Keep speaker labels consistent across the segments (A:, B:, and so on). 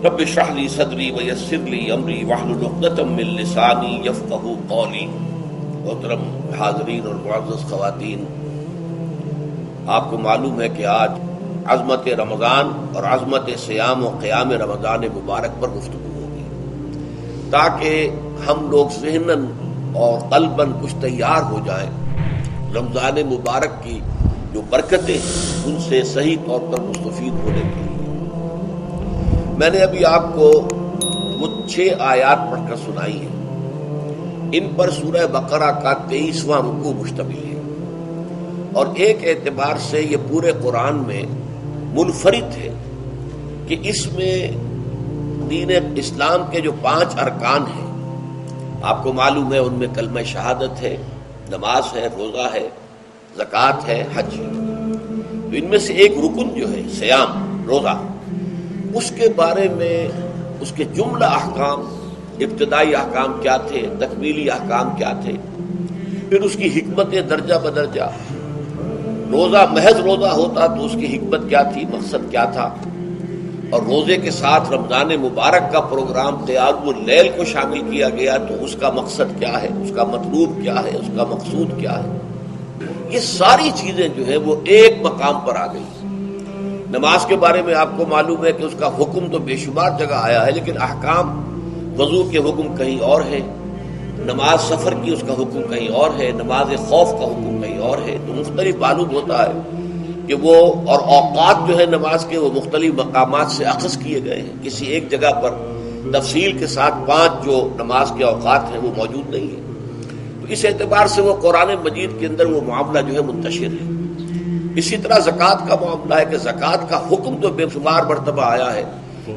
A: رب اشرح لی صدری ویسر لی امری واحلل عقدۃ من لسانی یفقہوا قولی۔ محترم حاضرین اور معزز خواتین، آپ کو معلوم ہے کہ آج عظمت رمضان اور عظمت صیام و قیام رمضان مبارک پر گفتگو ہوگی، تاکہ ہم لوگ ذہناً اور قلباً کچھ تیار ہو جائیں رمضان مبارک کی جو برکتیں ہیں ان سے صحیح طور پر مستفید ہونے کے لیے۔ میں نے ابھی آپ کو وہ 6 آیات پڑھ کر سنائی ہیں، ان پر سورہ بقرہ کا 23واں رکوع مشتمل ہے، اور ایک اعتبار سے یہ پورے قرآن میں منفرد ہے کہ اس میں دین اسلام کے جو 5 ارکان ہیں، آپ کو معلوم ہے ان میں کلمہ شہادت ہے، نماز ہے، روزہ ہے، زکوٰۃ ہے، حج ہے۔ تو ان میں سے ایک رکن جو ہے صیام، روزہ، اس کے بارے میں اس کے جملہ احکام، ابتدائی احکام کیا تھے، تکمیلی احکام کیا تھے، پھر اس کی حکمت درجہ بدرجہ، روزہ محض روزہ ہوتا تو اس کی حکمت کیا تھی، مقصد کیا تھا، اور روزے کے ساتھ رمضان مبارک کا پروگرام قیام اللیل کو شامل کیا گیا تو اس کا مقصد کیا ہے، اس کا مطلوب کیا ہے، اس کا مقصود کیا ہے۔ یہ ساری چیزیں جو ہے وہ ایک مقام پر آ گئی۔ نماز کے بارے میں آپ کو معلوم ہے کہ اس کا حکم تو بے شمار جگہ آیا ہے، لیکن احکام وضو کے حکم کہیں اور ہے، نماز سفر کی اس کا حکم کہیں اور ہے، نماز خوف کا حکم کہیں اور ہے۔ تو مختلف معلوم ہوتا ہے کہ وہ اور اوقات جو ہے نماز کے وہ مختلف مقامات سے اخذ کیے گئے ہیں، کسی ایک جگہ پر تفصیل کے ساتھ 5 جو نماز کے اوقات ہیں وہ موجود نہیں ہیں۔ تو اس اعتبار سے وہ قرآن مجید کے اندر وہ معاملہ جو ہے منتشر ہے۔ اسی طرح زکوٰۃ کا معاملہ ہے کہ زکوٰۃ کا حکم تو بے شمار مرتبہ آیا ہے،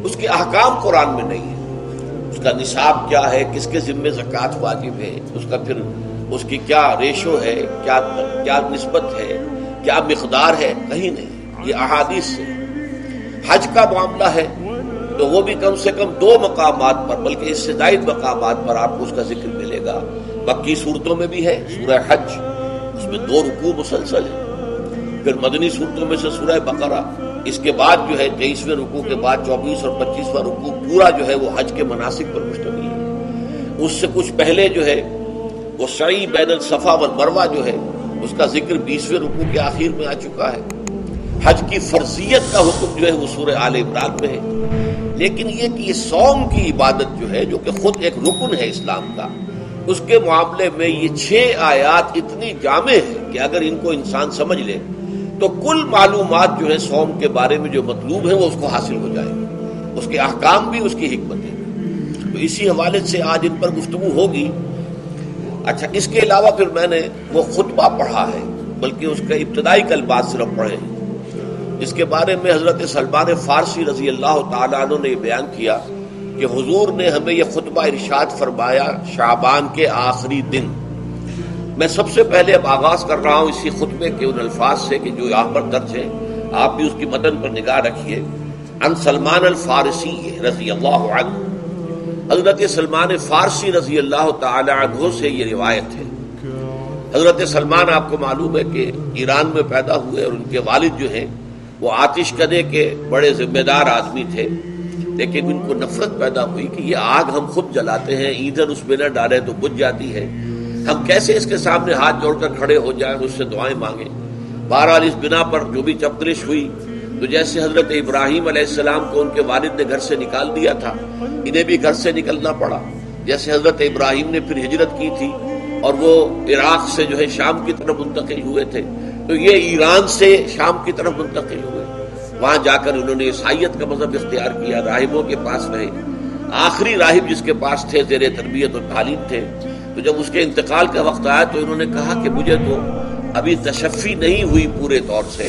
A: اس کے احکام قرآن میں نہیں ہے۔ اس کا نصاب کیا ہے، کس کے ذمے زکوٰۃ واجب ہے، اس کا پھر اس کی کیا ریشو ہے، کیا نسبت ہے، کیا مقدار ہے، کہیں نہیں، یہ احادیث سے۔ حج کا معاملہ ہے تو وہ بھی کم سے کم 2 مقامات پر، بلکہ اس سے زائد مقامات پر آپ کو اس کا ذکر ملے گا۔ مکی صورتوں میں بھی ہے سورہ حج، اس میں 2 رکوع مسلسل ہیں، پھر مدنی صورتوں میں سے سورہ بقرہ، اس کے بعد جو ہے 23ویں رکوع کے بعد 24 اور 25واں رکوع پورا جو ہے وہ حج کے مناسک پر مشتمل ہے۔ اس سے کچھ پہلے جو ہے وہ سعی بین الصفا والمروہ جو ہے اس کا ذکر 20ویں رکوع کے آخر میں آ چکا ہے۔ حج کی فرضیت کا حکم جو ہے وہ سورہ آل عمران میں ہے۔ لیکن یہ کہ یہ صوم کی عبادت جو ہے، جو کہ خود ایک رکن ہے اسلام کا، اس کے معاملے میں یہ 6 آیات اتنی جامع ہے کہ اگر ان کو انسان سمجھ لے تو کل معلومات جو ہے صوم کے بارے میں جو مطلوب ہے وہ اس کو حاصل ہو جائے گا، اس کے احکام بھی، اس کی حکمتیں بھی۔ تو اسی حوالے سے آج ان پر گفتگو ہوگی۔ اچھا، اس کے علاوہ پھر میں نے وہ خطبہ پڑھا ہے، بلکہ اس کے ابتدائی کلمات صرف پڑھے ہیں، جس کے بارے میں حضرت سلمان فارسی رضی اللہ تعالیٰ عنہ نے یہ بیان کیا کہ حضور نے ہمیں یہ خطبہ ارشاد فرمایا شعبان کے آخری دن۔ میں سب سے پہلے اب آغاز کر رہا ہوں اسی خطبے کے ان الفاظ سے کہ جو یہاں پر درج ہیں، آپ بھی اس کی متن پر نگاہ رکھیے۔ ان سلمان الفارسی رضی اللہ عنہ، حضرت سلمان فارسی رضی اللہ تعالی عنہ سے یہ روایت ہے۔ حضرت سلمان آپ کو معلوم ہے کہ ایران میں پیدا ہوئے، اور ان کے والد جو ہیں وہ آتش کدے کے بڑے ذمہ دار آدمی تھے، لیکن ان کو نفرت پیدا ہوئی کہ یہ آگ ہم خود جلاتے ہیں، ایندھن اس میں نہ ڈالیں تو بجھ جاتی ہے، ہم کیسے اس کے سامنے ہاتھ جوڑ کر کھڑے ہو جائیں، اس سے دعائیں مانگیں۔ بہرحال اس بنا پر جو بھی چپترش ہوئی، تو جیسے حضرت ابراہیم علیہ السلام کو ان کے والد نے گھر سے نکال دیا تھا، انہیں بھی گھر سے نکلنا پڑا۔ جیسے حضرت ابراہیم نے پھر ہجرت کی تھی اور وہ عراق سے جو ہے شام کی طرف منتقل ہوئے تھے، تو یہ ایران سے شام کی طرف منتقل ہوئے۔ وہاں جا کر انہوں نے عیسائیت کا مذہب اختیار کیا، راہبوں کے پاس رہے۔ آخری راہب جس کے پاس تھے زیر تربیت اور تعلیم تھے، تو جب اس کے انتقال کا وقت آیا تو انہوں نے کہا کہ مجھے تو ابھی تشفی نہیں ہوئی پورے طور سے،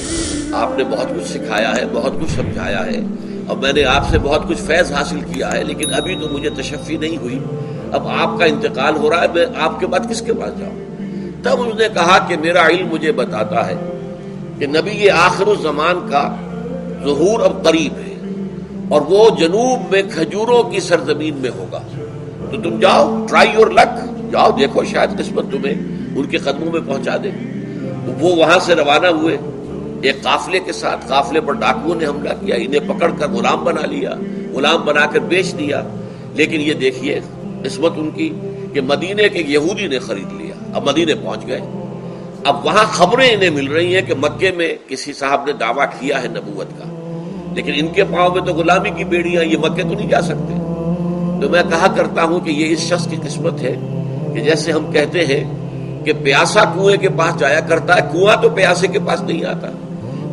A: آپ نے بہت کچھ سکھایا ہے، بہت کچھ سمجھایا ہے، اور میں نے آپ سے بہت کچھ فیض حاصل کیا ہے، لیکن ابھی تو مجھے تشفی نہیں ہوئی، اب آپ کا انتقال ہو رہا ہے، میں آپ کے بعد کس کے پاس جاؤں؟ تب انہوں نے کہا کہ میرا علم مجھے بتاتا ہے کہ نبی آخر الزمان کا ظہور اب قریب ہے، اور وہ جنوب میں کھجوروں کی سرزمین میں ہوگا، تو تم جاؤ، ٹرائی یور لک، جاؤ دیکھو شاید قسمت تمہیں ان کے قدموں میں پہنچا دے۔ تو وہ وہاں سے روانہ ہوئے ایک قافلے کے ساتھ، قافلے پر ڈاکوؤں نے حملہ کیا، انہیں پکڑ کر غلام بنا لیا، غلام بنا کر بیچ دیا. لیکن یہ دیکھیے قسمت ان کی کہ مدینے کے ایک یہودی نے خرید لیا. اب مدینے پہنچ گئے. اب وہاں خبریں انہیں مل رہی ہیں کہ مکے میں کسی صاحب نے دعویٰ کیا ہے نبوت کا، لیکن ان کے پاؤں میں تو غلامی کی بیڑیاں، یہ مکے تو نہیں جا سکتے. تو میں کہا کرتا ہوں کہ یہ اس شخص کی قسمت ہے کہ جیسے ہم کہتے ہیں کہ پیاسا کنویں کے پاس جایا کرتا ہے، کنواں تو پیاسے کے پاس نہیں آتا.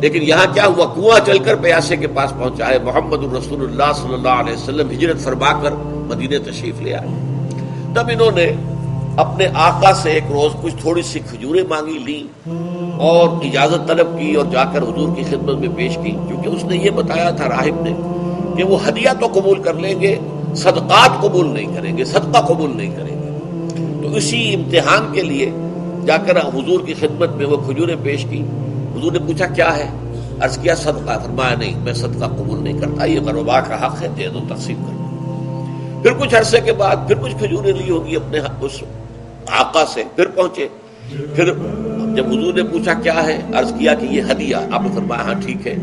A: لیکن یہاں کیا ہوا، کنواں چل کر پیاسے کے پاس پہنچا ہے. محمد الرسول اللہ صلی اللہ علیہ وسلم ہجرت فرما کر مدینے تشریف لے آئے. تب انہوں نے اپنے آقا سے ایک روز کچھ تھوڑی سی کھجوریں مانگی لیں اور اجازت طلب کی اور جا کر حضور کی خدمت میں پیش کی، کیونکہ اس نے یہ بتایا تھا راہب نے کہ وہ ہدیہ تو قبول کر لیں گے، صدقات قبول نہیں کریں گے، صدقہ قبول نہیں کریں گے. تو اسی امتحان کے لیے جا کر حضور کی خدمت میں وہ کھجوریں پیش کی. حضور نے پوچھا کیا ہے؟ عرض کیا صدقہ. فرمایا نہیں، میں صدقہ قبول نہیں کرتا، یہ غربا کا حق ہے، دے دو، تقسیم کر دو. پھر کچھ عرصے کے بعد پھر کچھ کھجوریں لی ہوگی اپنے اس آقا سے، پھر پہنچے. پھر جب حضور نے پوچھا کیا ہے، عرض کیا کہ یہ ہدیہ. آپ نے فرمایا ہاں ٹھیک ہے،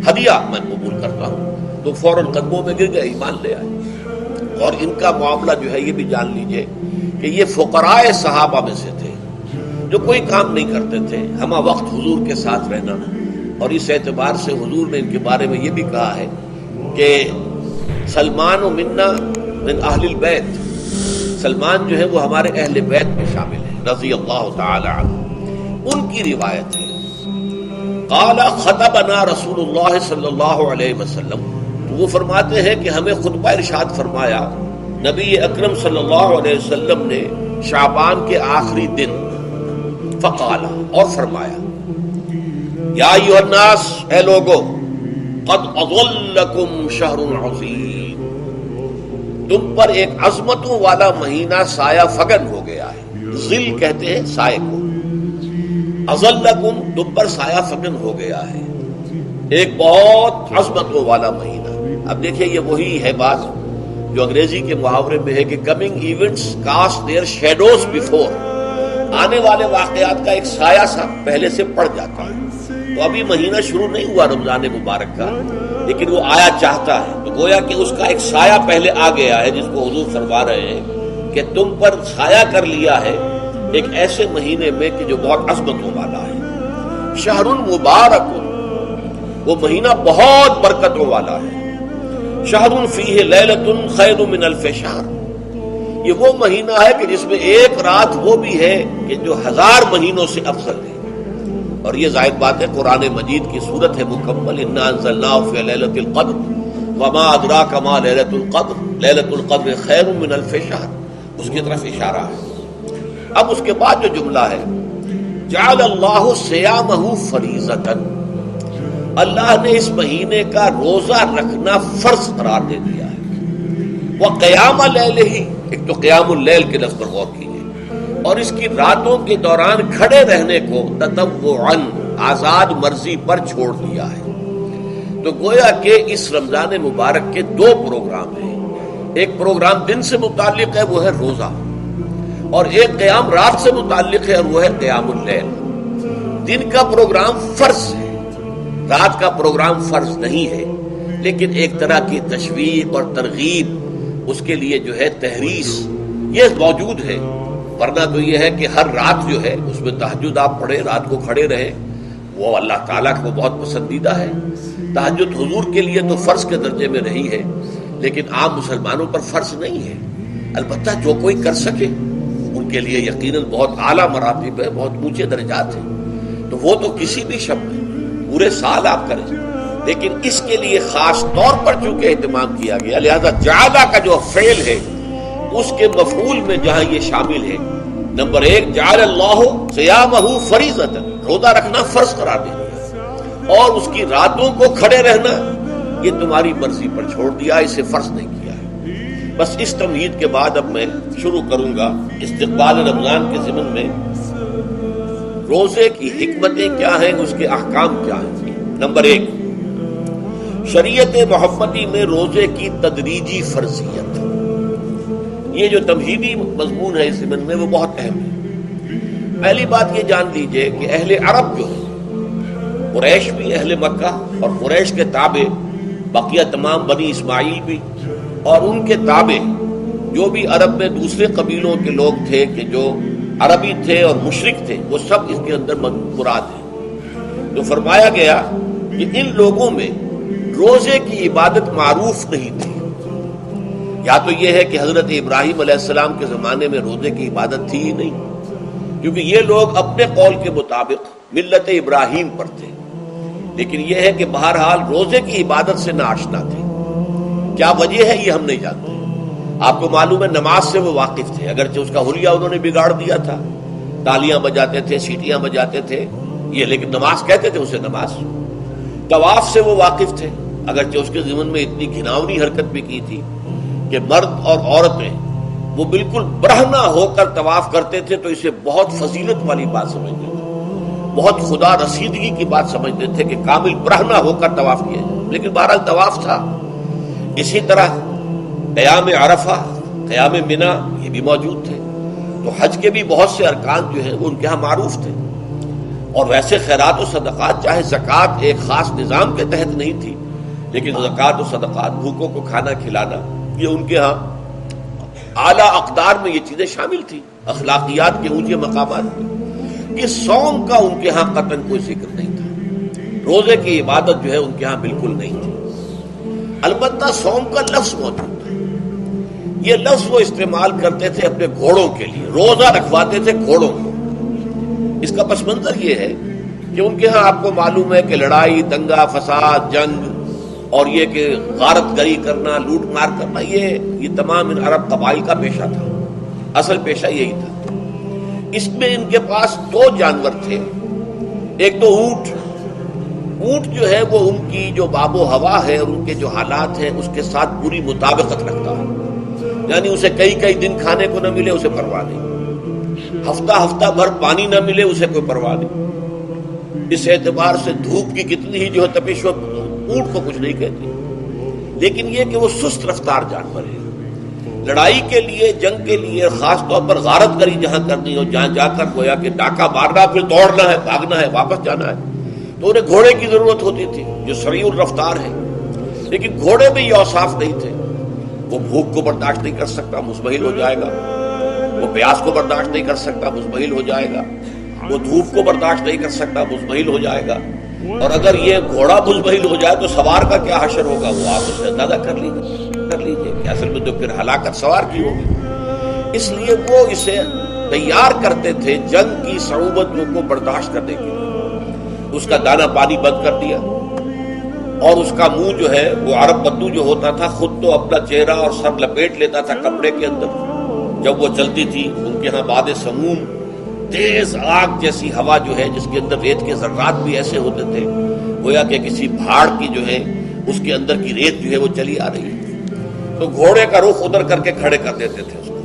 A: ہدیہ میں قبول کرتا ہوں. تو فوراً قدموں میں گر گئے، ایمان لے آئے. اور ان کا معاملہ جو ہے یہ بھی جان لیجئے کہ یہ فقراء صحابہ میں سے تھے جو کوئی کام نہیں کرتے تھے، ہمہ وقت حضور کے ساتھ رہنا. اور اس اعتبار سے حضور نے ان کے بارے میں یہ بھی کہا ہے کہ سلمان و منا من اہل البیت، سلمان جو ہے وہ ہمارے اہل بیت میں شامل ہے رضی اللہ تعالی عنہ. ان کی روایت ہے قال خطبنا رسول اللہ صلی اللہ علیہ وسلم، تو وہ فرماتے ہیں کہ ہمیں خطبہ ارشاد فرمایا نبی اکرم صلی اللہ علیہ وسلم نے شعبان کے آخری دن. فقال، اور فرمایا یا ایھا الناس، اے لوگو، قد اظلکم شہر عظیم، تم پر ایک عظمتوں والا مہینہ سایہ فگن ہو گیا ہے. ظل کہتے ہیں سائے کو. اظلکم، تم پر سایہ فگن ہو گیا ہے، ایک بہت عظمتوں والا مہینہ. اب دیکھیں یہ وہی ہے بات جو انگریزی کے محاورے میں ہے کہ coming events cast their shadows before, آنے والے واقعات کا ایک سایہ سا پہلے سے پڑ جاتا ہے. تو ابھی مہینہ شروع نہیں ہوا رمضان مبارک کا، لیکن وہ آیا چاہتا ہے. تو گویا کہ اس کا ایک سایہ پہلے آ گیا ہے، جس کو حضور فرما رہے ہیں کہ تم پر سایہ کر لیا ہے ایک ایسے مہینے میں کہ جو بہت عظمتوں والا ہے. شہر مبارک، وہ مہینہ بہت برکتوں والا ہے. شہر فیہ لیلۃ خیر من الف شہر، یہ وہ مہینہ ہے کہ جس میں ایک رات وہ بھی ہے کہ جو 1000 مہینوں سے افضل ہے. اور یہ ظاہر بات ہے قرآن مجید کی صورت ہے مکمل، انا انزلناہ فی لیلۃ القدر وما ادراک ما لیلۃ القدر لیلۃ القدر خیر من الف شہر، اس کی طرف اشارہ ہے. اب اس کے بعد جو جملہ ہے جعل اللہ صیامہ فریضۃ، اللہ نے اس مہینے کا روزہ رکھنا فرض قرار دے دیا ہے. وقیام لیلہ، ایک تو قیام اللیل کے لفظ پر غور کیجیے، اور اس کی راتوں کے دوران کھڑے رہنے کو تطوعاً، آزاد مرضی پر چھوڑ دیا ہے. تو گویا کہ اس رمضان مبارک کے 2 پروگرام ہیں. ایک پروگرام دن سے متعلق ہے، وہ ہے روزہ، اور ایک قیام رات سے متعلق ہے، اور وہ ہے قیام اللیل. دن کا پروگرام فرض ہے، رات کا پروگرام فرض نہیں ہے، لیکن ایک طرح کی تشویق اور ترغیب، اس کے لیے جو ہے تحریص، یہ موجود ہے. ورنہ تو یہ ہے کہ ہر رات جو ہے اس میں تہجد آپ پڑھیں، رات کو کھڑے رہیں، وہ اللہ تعالیٰ کو بہت پسندیدہ ہے. تہجد حضور کے لیے تو فرض کے درجے میں رہی ہے، لیکن عام مسلمانوں پر فرض نہیں ہے. البتہ جو کوئی کر سکے ان کے لیے یقیناً بہت اعلیٰ مراتب ہے، بہت اونچے درجات ہیں. تو وہ تو کسی بھی شب میں پورے سال آپ کریں، لیکن اس کے لیے خاص طور پر چونکہ اہتمام کیا گیا، لہذا جعلہ کا جو فعل ہے اس کے مفعول میں جہاں یہ شامل ہے، نمبر 1 جعل اللہ صیامہ فریضۃ، روزہ رکھنا فرض قرار دے دیا، اور اس کی راتوں کو کھڑے رہنا یہ تمہاری مرضی پر چھوڑ دیا، اسے فرض نہیں کیا ہے. بس اس تمہید کے بعد اب میں شروع کروں گا استقبال رمضان کے ضمن میں روزے کی حکمتیں کیا ہیں، اس کے احکام کیا ہیں. نمبر 1، شریعت محمدی میں روزے کی تدریجی فرضیت. یہ جو تمہیدی مضمون ہے اس ضمن میں وہ بہت اہم ہے. پہلی بات یہ جان لیجئے کہ اہل عرب جو ہے، قریش بھی اہل مکہ اور قریش کے تابع بقیہ تمام بنی اسماعیل بھی اور ان کے تابع جو بھی عرب میں دوسرے قبیلوں کے لوگ تھے کہ جو عربی تھے اور مشرک تھے، وہ سب اس کے اندر مراد ہیں۔ تو فرمایا گیا کہ ان لوگوں میں روزے کی عبادت معروف نہیں تھی۔ یا تو یہ ہے کہ حضرت ابراہیم علیہ السلام کے زمانے میں روزے کی عبادت تھی ہی نہیں، کیونکہ یہ لوگ اپنے قول کے مطابق ملت ابراہیم پر تھے، لیکن یہ ہے کہ بہرحال روزے کی عبادت سے ناآشنا تھے۔ کیا وجہ ہے یہ ہم نہیں جانتے۔ آپ کو معلوم ہے نماز سے وہ واقف تھے، اگرچہ اس کا حلیہ انہوں نے بگاڑ دیا تھا، تالیاں بجاتے تھے، سیٹیاں بجاتے تھے یہ، لیکن نماز کہتے تھے اسے نماز۔ طواف سے وہ واقف تھے، اگرچہ اس کے ضمن میں اتنی گھناؤنی حرکت بھی کی تھی کہ مرد اور عورتیں وہ بالکل برہنہ ہو کر طواف کرتے تھے، تو اسے بہت فضیلت والی بات سمجھتے تھے، بہت خدا رسیدگی کی بات سمجھتے تھے کہ کامل برہنہ ہو کر طواف کیا جائے، لیکن بہرحال طواف تھا۔ اسی طرح قیام عرفہ، قیام منا یہ بھی موجود تھے۔ تو حج کے بھی بہت سے ارکان جو ہیں وہ ان کے ہاں معروف تھے، اور ویسے خیرات و صدقات، چاہے زکوٰۃ ایک خاص نظام کے تحت نہیں تھی، لیکن زکوٰۃ و صدقات، بھوکوں کو کھانا کھلانا، یہ ان کے ہاں اعلیٰ اقدار میں یہ چیزیں شامل تھیں، اخلاقیات کے اونچے مقامات میں۔ کہ صوم کا ان کے ہاں قطعاً کوئی ذکر نہیں تھا، روزے کی عبادت جو ہے ان کے ہاں بالکل نہیں تھی۔ البتہ صوم کا لفظ موجود تھا، یہ لفظ وہ استعمال کرتے تھے اپنے گھوڑوں کے لیے، روزہ رکھواتے تھے گھوڑوں کو۔ اس کا پس منظر یہ ہے کہ ان کے ہاں آپ کو معلوم ہے کہ لڑائی، دنگا فساد، جنگ اور یہ کہ غارت گری کرنا، لوٹ مار کرنا، یہ تمام ان عرب قبائل کا پیشہ تھا، اصل پیشہ یہی تھا۔ اس میں ان کے پاس دو جانور تھے، ایک تو اونٹ جو ہے وہ ان کی جو آب و ہوا ہے اور ان کے جو حالات ہیں اس کے ساتھ پوری مطابقت رکھتا ہے، یعنی اسے کئی دن کھانے کو نہ ملے اسے پرواہ نہیں، ہفتہ بھر پانی نہ ملے اسے کوئی پرواہ نہیں۔ اس اعتبار سے دھوپ کی کتنی ہی جو ہے تپش ہو، اونٹ کو کچھ نہیں کہتی، لیکن یہ کہ وہ سست رفتار جانور ہے۔ لڑائی کے لیے، جنگ کے لیے، خاص طور پر غارت گری جہاں کرنی ہو، جہاں جا کر گویا کہ ڈاکہ مارنا، پھر دوڑنا ہے، بھاگنا ہے، واپس جانا ہے، تو انہیں گھوڑے کی ضرورت ہوتی تھی جو سریع الرفتار ہے، لیکن گھوڑے میں یہ اوصاف نہیں تھے۔ وہ بھوک کو برداشت نہیں کر سکتا، مزمحل ہو جائے گا، وہ پیاس کو برداشت نہیں کر سکتا، مزمحل ہو جائے گا، وہ دھوپ کو برداشت نہیں کر سکتا، مزمحل ہو جائے گا، اور اگر یہ گھوڑا مزمحل ہو جائے تو سوار کا کیا حشر ہوگا، وہ آپ اسے اندازہ کر لیجیے کہ اصل میں تو پھر ہلاکت سوار کی ہوگی۔ اس لیے وہ اسے تیار کرتے تھے جنگ کی صعوبتوں کو برداشت کرنے کے لیے۔ اس کا دانا پانی بند کر دیا، اور اس کا منہ جو ہے وہ عرب بدو جو ہوتا تھا خود تو اپنا چہرہ اور سر لپیٹ لیتا تھا کپڑے کے اندر جب وہ چلتی تھی۔ ان کے ہاں باد سموم، تیز آگ جیسی ہوا جو ہے جس کے اندر ریت کے ذرات بھی ایسے ہوتے تھے گویا کہ کسی پہاڑ کی جو ہے اس کے اندر کی ریت جو ہے وہ چلی آ رہی ہے، تو گھوڑے کا رخ ادھر کر کے کھڑے کر دیتے تھے اس کو،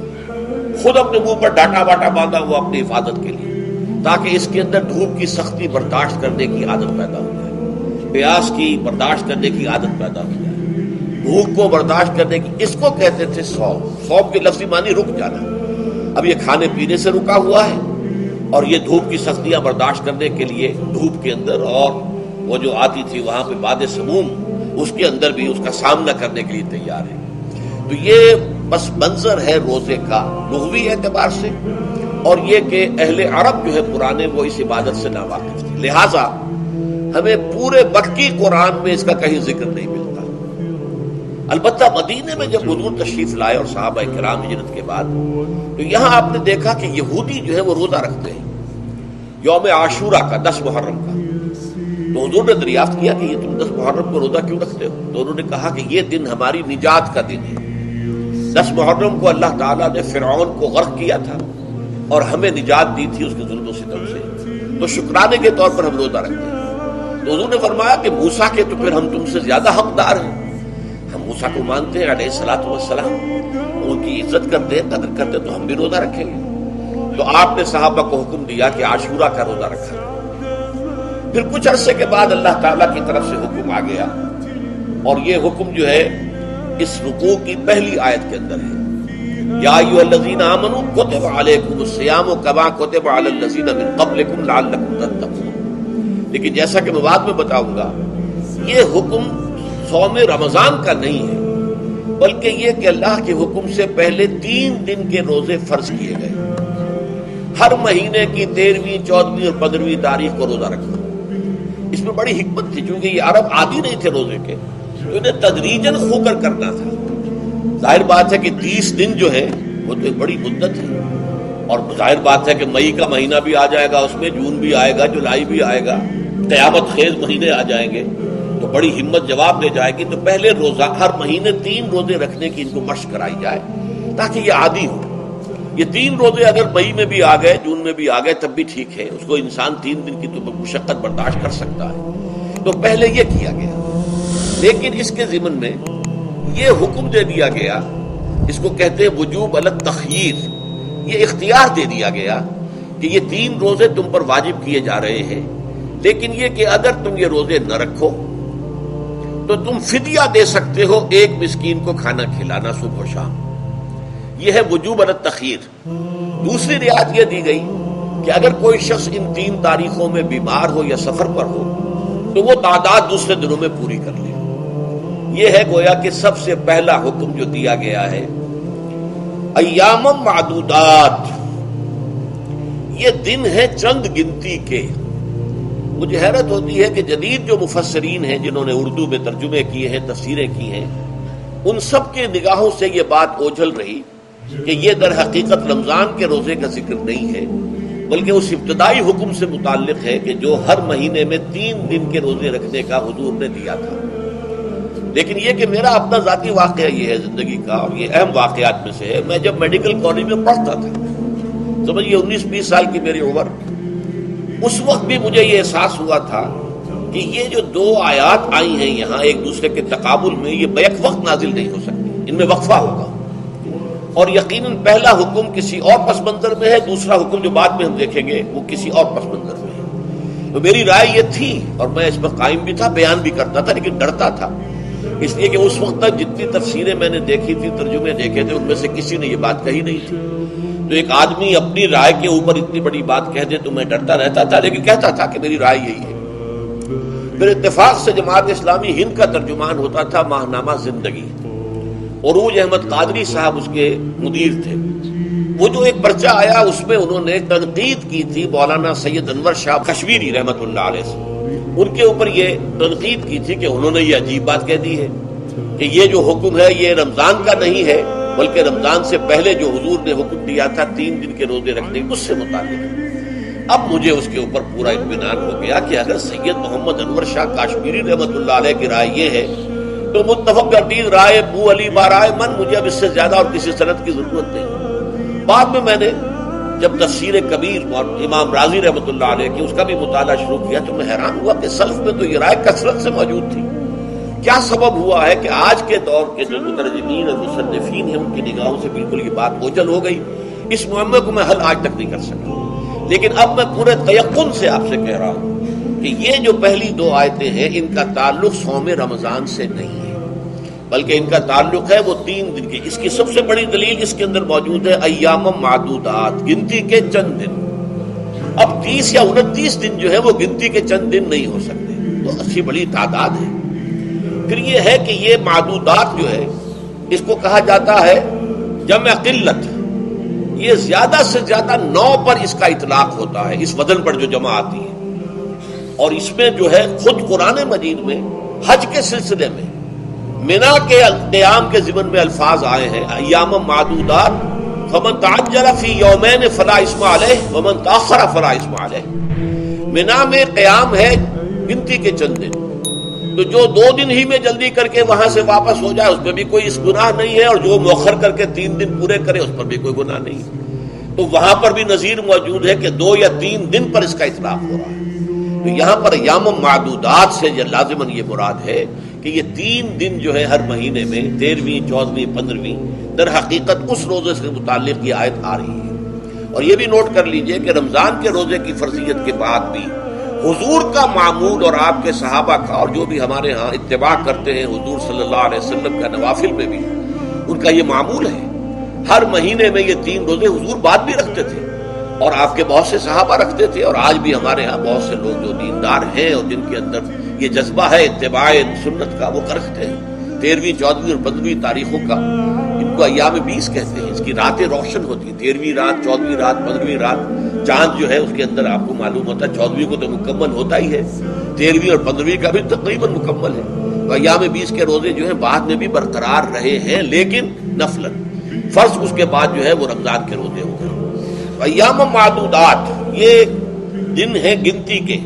A: خود اپنے منہ پر ڈاٹا واٹا باندھا ہوا اپنی حفاظت کے لیے، تاکہ اس کے اندر دھوپ کی سختی برداشت کرنے کی عادت پیدا ہو جائے، پیاس کی برداشت کرنے کی عادت پیدا ہو جائے، بھوک کو برداشت کرنے کی۔ اس کو کہتے تھے صوم۔ صوم کے لفظی معنی رک جانا۔ اب یہ کھانے پینے سے رکا ہوا ہے اور یہ دھوپ کی سختیاں برداشت کرنے کے لیے دھوپ کے اندر، اور وہ جو آتی تھی وہاں پہ باد سموم، اس کے اندر بھی اس کا سامنا کرنے کے لیے تیار ہے۔ تو یہ بس منظر ہے روزے کا لغوی اعتبار سے، اور یہ کہ اہل عرب جو ہے پرانے وہ اس عبادت سے ناواقف تھے، لہٰذا ہمیں پورے مکی قرآن میں اس کا کہیں ذکر نہیں ملتا۔ البتہ مدینے میں جب حضور تشریف لائے اور صحابہ کرام ہجرت کے بعد، تو یہاں آپ نے دیکھا کہ یہودی جو ہے وہ روزہ رکھتے ہیں یوم عاشورہ کا، 10 محرم کا۔ تو حضور نے دریافت کیا کہ یہ تم 10 محرم کو روزہ کیوں رکھتے ہو؟ تو انہوں نے کہا کہ یہ دن ہماری نجات کا دن ہے۔ 10 محرم کو اللہ تعالیٰ نے فرعون کو غرق کیا تھا اور ہمیں نجات دی تھی اس کے ظلم و ستم سے، تو شکرانے کے طور پر ہم روزہ رکھتے ہیں۔ تو حضور نے فرمایا کہ موسیٰ کے تو پھر ہم تم سے زیادہ حقدار ہیں، ہم موسیٰ کو مانتے ہیں علیہ الصلوۃ والسلام، ان کی عزت کرتے ہیں، قدر کرتے ہیں، تو ہم بھی روزہ رکھیں گے۔ تو آپ نے صحابہ کو حکم دیا کہ عاشورہ کا روزہ رکھا۔ پھر کچھ عرصے کے بعد اللہ تعالیٰ کی طرف سے حکم آ گیا، اور یہ حکم جو ہے اس رکوع کی پہلی آیت کے اندر ہے، یا ایھا الذین آمنوا کتب علیکم الصیام کما کتب علی الذین من قبلکم لعلکم تتقون۔ لیکن جیسا کہ میں بعد میں بتاؤں گا، یہ حکم صوم رمضان کا نہیں ہے، بلکہ یہ کہ اللہ کے حکم سے پہلے 3 دن کے روزے فرض کیے گئے۔ ہر مہینے کی 13ویں، 14ویں اور 15ویں تاریخ کو روزہ رکھنا۔ اس میں بڑی حکمت تھی، چونکہ یہ عرب عادی نہیں تھے روزے کے، تو انہیں تدریجاً خو کر کرنا تھا۔ ظاہر بات ہے کہ 30 دن جو ہے وہ تو ایک بڑی مدت ہے، اور ظاہر بات ہے کہ مئی کا مہینہ بھی آ جائے گا، اس میں جون بھی آئے گا، جولائی بھی آئے گا، قیامت خیز مہینے آ جائیں گے، تو بڑی ہمت جواب لے جائے گی۔ تو پہلے روزہ ہر مہینے 3 روزے رکھنے کی ان کو مشق کرائی جائے تاکہ یہ عادی ہو۔ یہ 3 روزے اگر مئی میں بھی آ گئے، جون میں بھی آ گئے، تب بھی ٹھیک ہے، اس کو انسان 3 دن کی تو مشقت برداشت کر سکتا ہے۔ تو پہلے یہ کیا گیا، لیکن اس کے ضمن میں یہ حکم دے دیا گیا، اس کو کہتے ہیں وجوب علی التخییر، یہ اختیار دے دیا گیا کہ یہ 3 روزے تم پر واجب کیے جا رہے ہیں، لیکن یہ کہ اگر تم یہ روزے نہ رکھو تو تم فدیہ دے سکتے ہو، 1 مسکین کو کھانا کھلانا صبح و شام۔ یہ ہے وجوب علی التخییر۔ دوسری رعایت یہ دی گئی کہ اگر کوئی شخص ان 3 تاریخوں میں بیمار ہو یا سفر پر ہو تو وہ تعداد دوسرے دنوں میں پوری کر لے۔ یہ ہے گویا کہ سب سے پہلا حکم جو دیا گیا ہے، ایام معدودات، یہ دن ہے چند گنتی کے۔ مجھے حیرت ہوتی ہے کہ جدید جو مفسرین ہیں جنہوں نے اردو میں ترجمے کیے ہیں، تفسیریں کی ہیں، ان سب کے نگاہوں سے یہ بات اوجھل رہی کہ یہ در حقیقت رمضان کے روزے کا ذکر نہیں ہے، بلکہ اس ابتدائی حکم سے متعلق ہے کہ جو ہر مہینے میں 3 دن کے روزے رکھنے کا حضور نے دیا تھا۔ لیکن یہ کہ میرا اپنا ذاتی واقعہ یہ ہے زندگی کا، اور یہ اہم واقعات میں سے ہے۔ میں جب میڈیکل کالج میں پڑھتا تھا، سمجھیے 19-20 سال کی میری عمر، اس وقت بھی مجھے یہ احساس ہوا تھا کہ یہ جو 2 آیات آئی ہیں یہاں ایک دوسرے کے تقابل میں، یہ بیک وقت نازل نہیں ہو سکتی، ان میں وقفہ ہوگا، اور یقیناً پہلا حکم کسی اور پس منظر میں ہے، دوسرا حکم جو بعد میں ہم دیکھیں گے وہ کسی اور پس منظر میں ہے۔ تو میری رائے یہ تھی، اور میں اس پر قائم بھی تھا، بیان بھی کرتا تھا، لیکن ڈرتا تھا، اس لیے کہ اس وقت تک جتنی تفسیریں میں نے دیکھی تھی، ترجمے دیکھے تھے، ان میں سے کسی نے یہ بات کہی نہیں تھی۔ تو ایک آدمی اپنی رائے کے اوپر اتنی بڑی بات کہہ دے تو میں ڈرتا رہتا تھا، لیکن کہتا تھا کہ میری رائے یہی ہے۔ پھر اتفاق سے جماعت اسلامی ہند کا ترجمان ہوتا تھا ماہنامہ زندگی، عروج احمد قادری صاحب اس کے مدیر تھے۔ وہ جو ایک پرچہ آیا اس میں انہوں نے تنقید کی تھی مولانا سید انور شاہ کشمیری رحمۃ اللہ علیہ سے، ان کے اوپر یہ تنقید کی تھی کہ انہوں نے یہ عجیب بات کہہ دی ہے کہ یہ جو حکم ہے یہ رمضان کا نہیں ہے، بلکہ رمضان سے پہلے جو حضور نے حکم دیا تھا 3 دن کے روزے رکھنے اس سے متعلق ہے۔ اب مجھے اس کے اوپر پورا اطمینان ہو گیا کہ اگر سید محمد انور شاہ کاشمیری رحمۃ اللہ علیہ کی رائے یہ ہے تو متفق گردید رائے بو علی بارائے من، مجھے اب اس سے زیادہ اور کسی سند کی ضرورت نہیں۔ بعد میں نے جب تفسیر کبیر اور امام رازی رحمۃ اللہ علیہ کی اس کا بھی مطالعہ شروع کیا تو میں حیران ہوا کہ سلف میں تو یہ رائے کثرت سے موجود تھی۔ کیا سبب ہوا ہے کہ آج کے دور کے جو مترجمین اور مصنفین ہیں ان کی نگاہوں سے بالکل یہ بات اوجھل ہو گئی؟ اس معاملے کو میں حل آج تک نہیں کر سکا، لیکن اب میں پورے تیقن سے آپ سے کہہ رہا ہوں کہ یہ جو پہلی 2 آیتیں ہیں ان کا تعلق صوم رمضان سے نہیں ہے، بلکہ ان کا تعلق ہے وہ 3 دن کی۔ اس کی سب سے بڑی دلیل اس کے اندر موجود ہے ایام معدودات، گنتی کے چند دن۔ اب 30 یا 29 دن جو ہے وہ گنتی کے چند دن نہیں ہو سکتے، تو اچھی بڑی تعداد ہے۔ پھر یہ ہے کہ یہ معدودات جو ہے اس کو کہا جاتا ہے جمع قلت، یہ زیادہ سے زیادہ 9 پر اس کا اطلاق ہوتا ہے، اس وزن پر جو جمع آتی ہے۔ اور اس میں جو ہے خود قرآن مجید میں حج کے سلسلے میں منا کے قیام کے ضمن میں الفاظ آئے ہیں ایام معدودات، فمن تعجل فی یومین فلا اسم علیہ ومن تاخر فلا اسم علیہ۔ منا میں قیام ہے گنتی کے چند دن، تو جو 2 دن ہی میں جلدی کر کے وہاں سے واپس ہو جائے اس پہ بھی کوئی اس گناہ نہیں ہے، اور جو مؤخر کر کے 3 دن پورے کرے اس پر بھی کوئی گناہ نہیں ہے۔ تو وہاں پر بھی نظیر موجود ہے کہ 2 یا 3 دن پر اس کا اطلاق ہو رہا ہے۔ تو یہاں پر ایام معدودات سے لازماً یہ مراد ہے کہ یہ 3 دن جو ہے ہر مہینے میں 13ویں، 14ویں، 15ویں، در حقیقت اس روزے سے متعلق یہ آیت آ رہی ہے۔ اور یہ بھی نوٹ کر لیجئے کہ رمضان کے روزے کی فرضیت کے بعد بھی حضور کا معمول اور آپ کے صحابہ کا، اور جو بھی ہمارے ہاں اتباع کرتے ہیں حضور صلی اللہ علیہ وسلم کا نوافل میں بھی ان کا یہ معمول ہے۔ ہر مہینے میں یہ 3 روزے حضور بعد بھی رکھتے تھے، اور آپ کے بہت سے صحابہ رکھتے تھے، اور آج بھی ہمارے ہاں بہت سے لوگ جو دیندار ہیں اور جن کے اندر یہ جذبہ ہے اتباع سنت کا، وہ کرتے ہیں۔ 13ویں 14ویں اور 15ویں تاریخوں کا ان کو ایام 20 کہتے ہیں۔ اس کی راتیں روشن ہوتی ہیں، 13ویں رات، 14ویں رات، 15ویں رات۔ چاند جو ہے اس کے اندر آپ کو معلوم ہوتا ہے 14ویں کو تو مکمل ہوتا ہی ہے، 13ویں اور 15ویں کا بھی تقریباً مکمل ہے۔ تو ایام 20 کے روزے جو ہیں بعد میں بھی برقرار رہے ہیں، لیکن نفلاً۔ فرض اس کے بعد جو ہے وہ رمضان کے روزے ہو گئے۔ ایام معدودات، یہ دن ہیں گنتی کے۔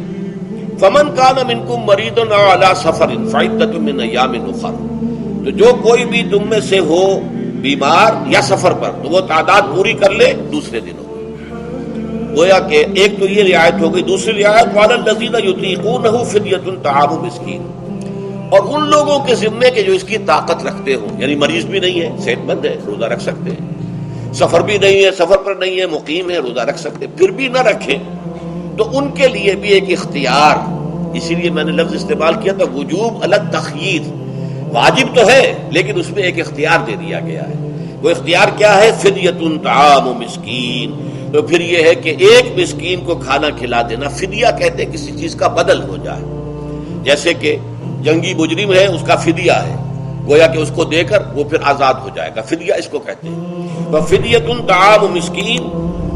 A: فمن کان منکم مریض او علی سفر فعدۃ من ایام اخر، تو جو کوئی بھی تم میں سے ہو بیمار یا سفر پر تو وہ تعداد پوری کر لے دوسرے دنوں میں۔ گویا کہ ایک تو یہ رعایت ہو گئی، دوسری رعایت وعلی الذین یطیقونہ فدیۃ طعام مسکین، اور ان لوگوں کے ذمے کے جو اس کی طاقت رکھتے ہوں، یعنی مریض بھی نہیں ہے، صحت مند ہے، روزہ رکھ سکتے ہیں، سفر بھی نہیں ہے، سفر پر نہیں ہے، مقیم ہے، روزہ رکھ سکتے ہیں، پھر بھی نہ رکھیں تو ان کے لیے بھی ایک اختیار، اسی لیے میں نے لفظ استعمال کیا تھا وجوب علی التخییر، واجب تو ہے لیکن اس میں ایک اختیار دے دیا گیا ہے۔ وہ اختیار کیا ہے؟ فدیۃ طعام مسکین، تو پھر یہ ہے کہ ایک مسکین کو کھانا کھلا دینا۔ فدیہ کہتے ہیں کسی چیز کا بدل ہو جائے، جیسے کہ جنگی مجرم ہے، اس کا فدیہ ہے، گویا کہ اس کو دے کر وہ پھر آزاد ہو جائے گا، فدیہ اس کو کہتے ہیں۔ تو فدیۃ طعام مسکین،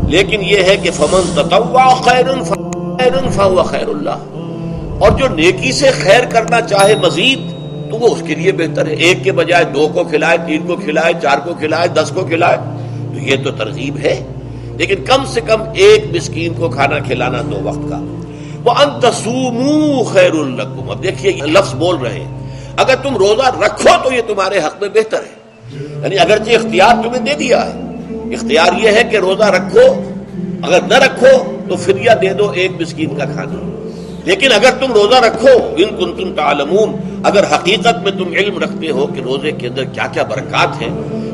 A: لیکن یہ ہے کہ فمن تطوع خیرا فهو خیر اللہ، اور جو نیکی سے خیر کرنا چاہے مزید تو وہ اس کے لیے بہتر ہے۔ ایک کے بجائے 2 کو کھلائے، 3 کو کھلائے، 4 کو کھلائے، 10 کو کھلائے، تو یہ تو ترغیب ہے، لیکن کم سے کم ایک مسکین کو کھانا کھلانا 2 وقت کا۔ وَأَن تَصُومُوا خَيْرٌ لَكُمْ، اب دیکھیے یہ لفظ بول رہے ہیں، اگر تم روزہ رکھو تو یہ تمہارے حق میں بہتر ہے، یعنی اگرچہ اختیار تمہیں دے دیا ہے، اختیار یہ ہے کہ روزہ رکھو، اگر نہ رکھو تو فدیہ دے دو ایک مسکین کا کھانا، لیکن اگر تم روزہ رکھو ان کنتم تعلمون، اگر حقیقت میں تم علم رکھتے ہو کہ روزے کے اندر کیا کیا برکات ہیں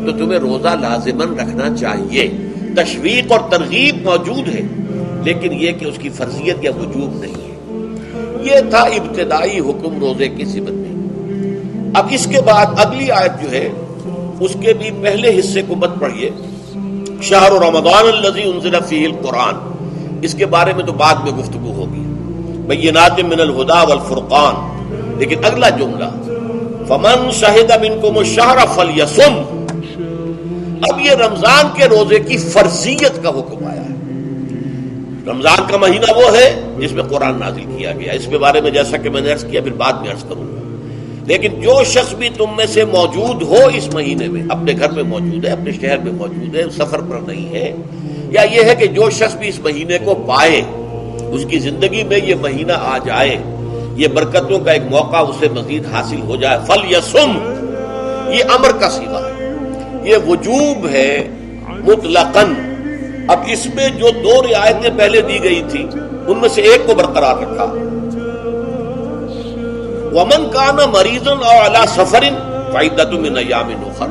A: تو تمہیں روزہ لازماً رکھنا چاہیے۔ تشویق اور ترغیب موجود ہے، لیکن یہ کہ اس کی فرضیت یا وجوب نہیں ہے۔ یہ تھا ابتدائی حکم روزے کی صفت میں۔ اب اس کے بعد اگلی آیت جو ہے اس کے بھی پہلے حصے کو مت پڑھیے، شہر رمضان الذی انزل فیہ القرآن، اس کے بارے میں تو بعد میں گفتگو ہوگی، بینات من الہدی والفرقان، لیکن اگلا جملہ فمن شہد منکم الشہر فلیصم، اب یہ رمضان کے روزے کی فرضیت کا حکم آیا ہے۔ رمضان کا مہینہ وہ ہے جس میں قرآن نازل کیا گیا، اس کے بارے میں جیسا کہ میں نے عرض کیا پھر بعد میں عرض کروں گا، لیکن جو شخص بھی تم میں سے موجود ہو اس مہینے میں، اپنے گھر میں موجود ہے، اپنے شہر میں موجود ہے، سفر پر نہیں ہے، یا یہ ہے کہ جو شخص بھی اس مہینے کو پائے، اس کی زندگی میں یہ مہینہ آ جائے، یہ برکتوں کا ایک موقع اسے مزید حاصل ہو جائے، فلیصم، یہ امر کا صیغہ ہے، یہ وجوب ہے مطلقاً۔ اب اس میں جو 2 رعایتیں پہلے دی گئی تھی ان میں سے ایک کو برقرار رکھا، ومن کان مریضا او علی سفر فعدۃ من ایام اخر،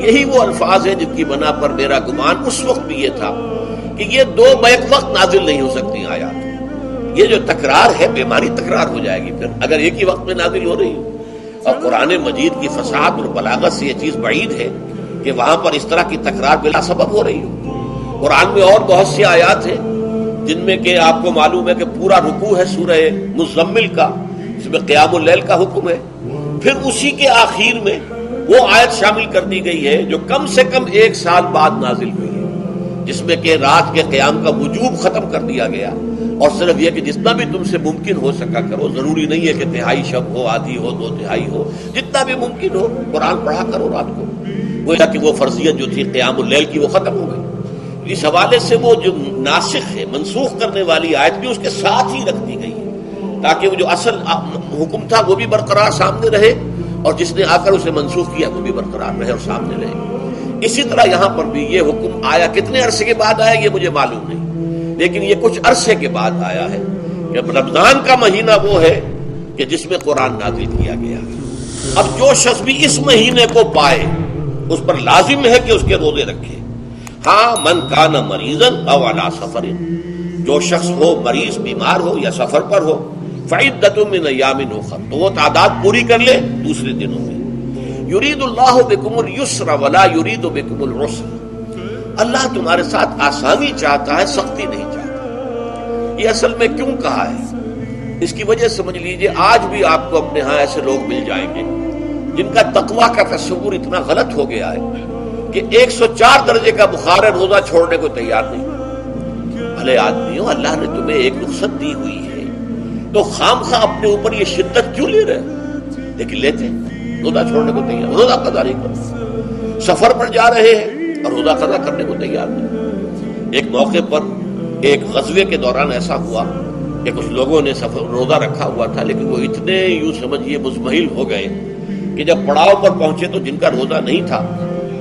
A: یہی وہ الفاظ ہیں جن کی بنا پر میرا گمان اس وقت بھی یہ تھا کہ یہ 2 بیک وقت نازل نہیں ہو سکتی آیات، یہ جو تکرار ہے بیماری تکرار ہو جائے گی پھر اگر ایک ہی وقت میں نازل ہو رہی ہے۔ اور قرآن مجید کی فصاحت اور بلاغت سے یہ چیز بعید ہے کہ وہاں پر اس طرح کی تکرار بلا سبب ہو رہی ہو۔ قرآن میں اور بہت سی آیات ہیں جن میں کہ آپ کو معلوم ہے کہ پورا رکوع ہے سورہ مزمل کا، اس میں قیام اللیل کا حکم ہے، پھر اسی کے آخر میں وہ آیت شامل کر دی گئی ہے جو کم سے کم 1 سال بعد نازل ہوئی ہے، جس میں کہ رات کے قیام کا وجوب ختم کر دیا گیا، اور صرف یہ کہ جتنا بھی تم سے ممکن ہو سکا کرو، ضروری نہیں ہے کہ 1/3 شب ہو، آدھی ہو، 2/3 ہو، جتنا بھی ممکن ہو قرآن پڑھا کرو رات کو، گویا کہ وہ فرضیت جو تھی قیام اللیل کی وہ ختم ہو گئی۔ اس حوالے سے وہ جو ناسخ ہے، منسوخ کرنے والی آیت بھی اس کے ساتھ ہی رکھ دی گئی ہے تاکہ وہ جو اصل حکم تھا وہ بھی برقرار سامنے رہے، اور جس نے آ کر اسے منسوخ کیا وہ بھی برقرار رہے اور سامنے رہے۔ اسی طرح یہاں پر بھی یہ حکم آیا، کتنے عرصے کے بعد آیا یہ مجھے معلوم نہیں، لیکن یہ کچھ عرصے کے بعد آیا ہے کہ رمضان کا مہینہ وہ ہے کہ جس میں قرآن نازل کیا گیا۔ اب جو شخص بھی اس مہینے کو پائے اس پر لازم ہے کہ اس کے روزے رکھے۔ ہاں من کان مریضا او علی سفر، جو شخص ہو مریض، بیمار ہو یا سفر پر ہو، فعدۃ من ایام اخر، تو وہ تعداد پوری کر لے دوسرے دنوں میں۔ یرید اللہ بکم اليسر ولا یرید بکم العسر، اللہ تمہارے ساتھ آسانی چاہتا ہے، سختی نہیں چاہتا۔ یہ اصل میں کیوں کہا ہے؟ اس کی وجہ سمجھ لیجئے آج بھی آپ کو اپنے ہاں ایسے لوگ مل جائیں گے جن کا تقویٰ کا تصور اتنا غلط ہو گیا ہے کہ 104 درجے کا بخار ہے، روزہ چھوڑنے کو تیار نہیں۔ بھلے آدمیوں، اللہ نے تمہیں ایک رخصت دی ہوئی ہے تو خام خواہ اپنے اوپر یہ شدت کیوں لے رہے؟ لیکن لیتے ہیں، روزہ چھوڑنے کو تیار، روزہ قضا نہیں کرو، سفر پر جا رہے ہیں اور روزہ قضا کرنے کو تیار نہیں۔ ایک موقع پر ایک غزوے کے دوران ایسا ہوا کہ کچھ لوگوں نے روزہ رکھا ہوا تھا، لیکن وہ اتنے یوں سمجھیے مزمحل ہو گئے کہ جب پڑاؤ پر پہنچے تو جن کا روزہ نہیں تھا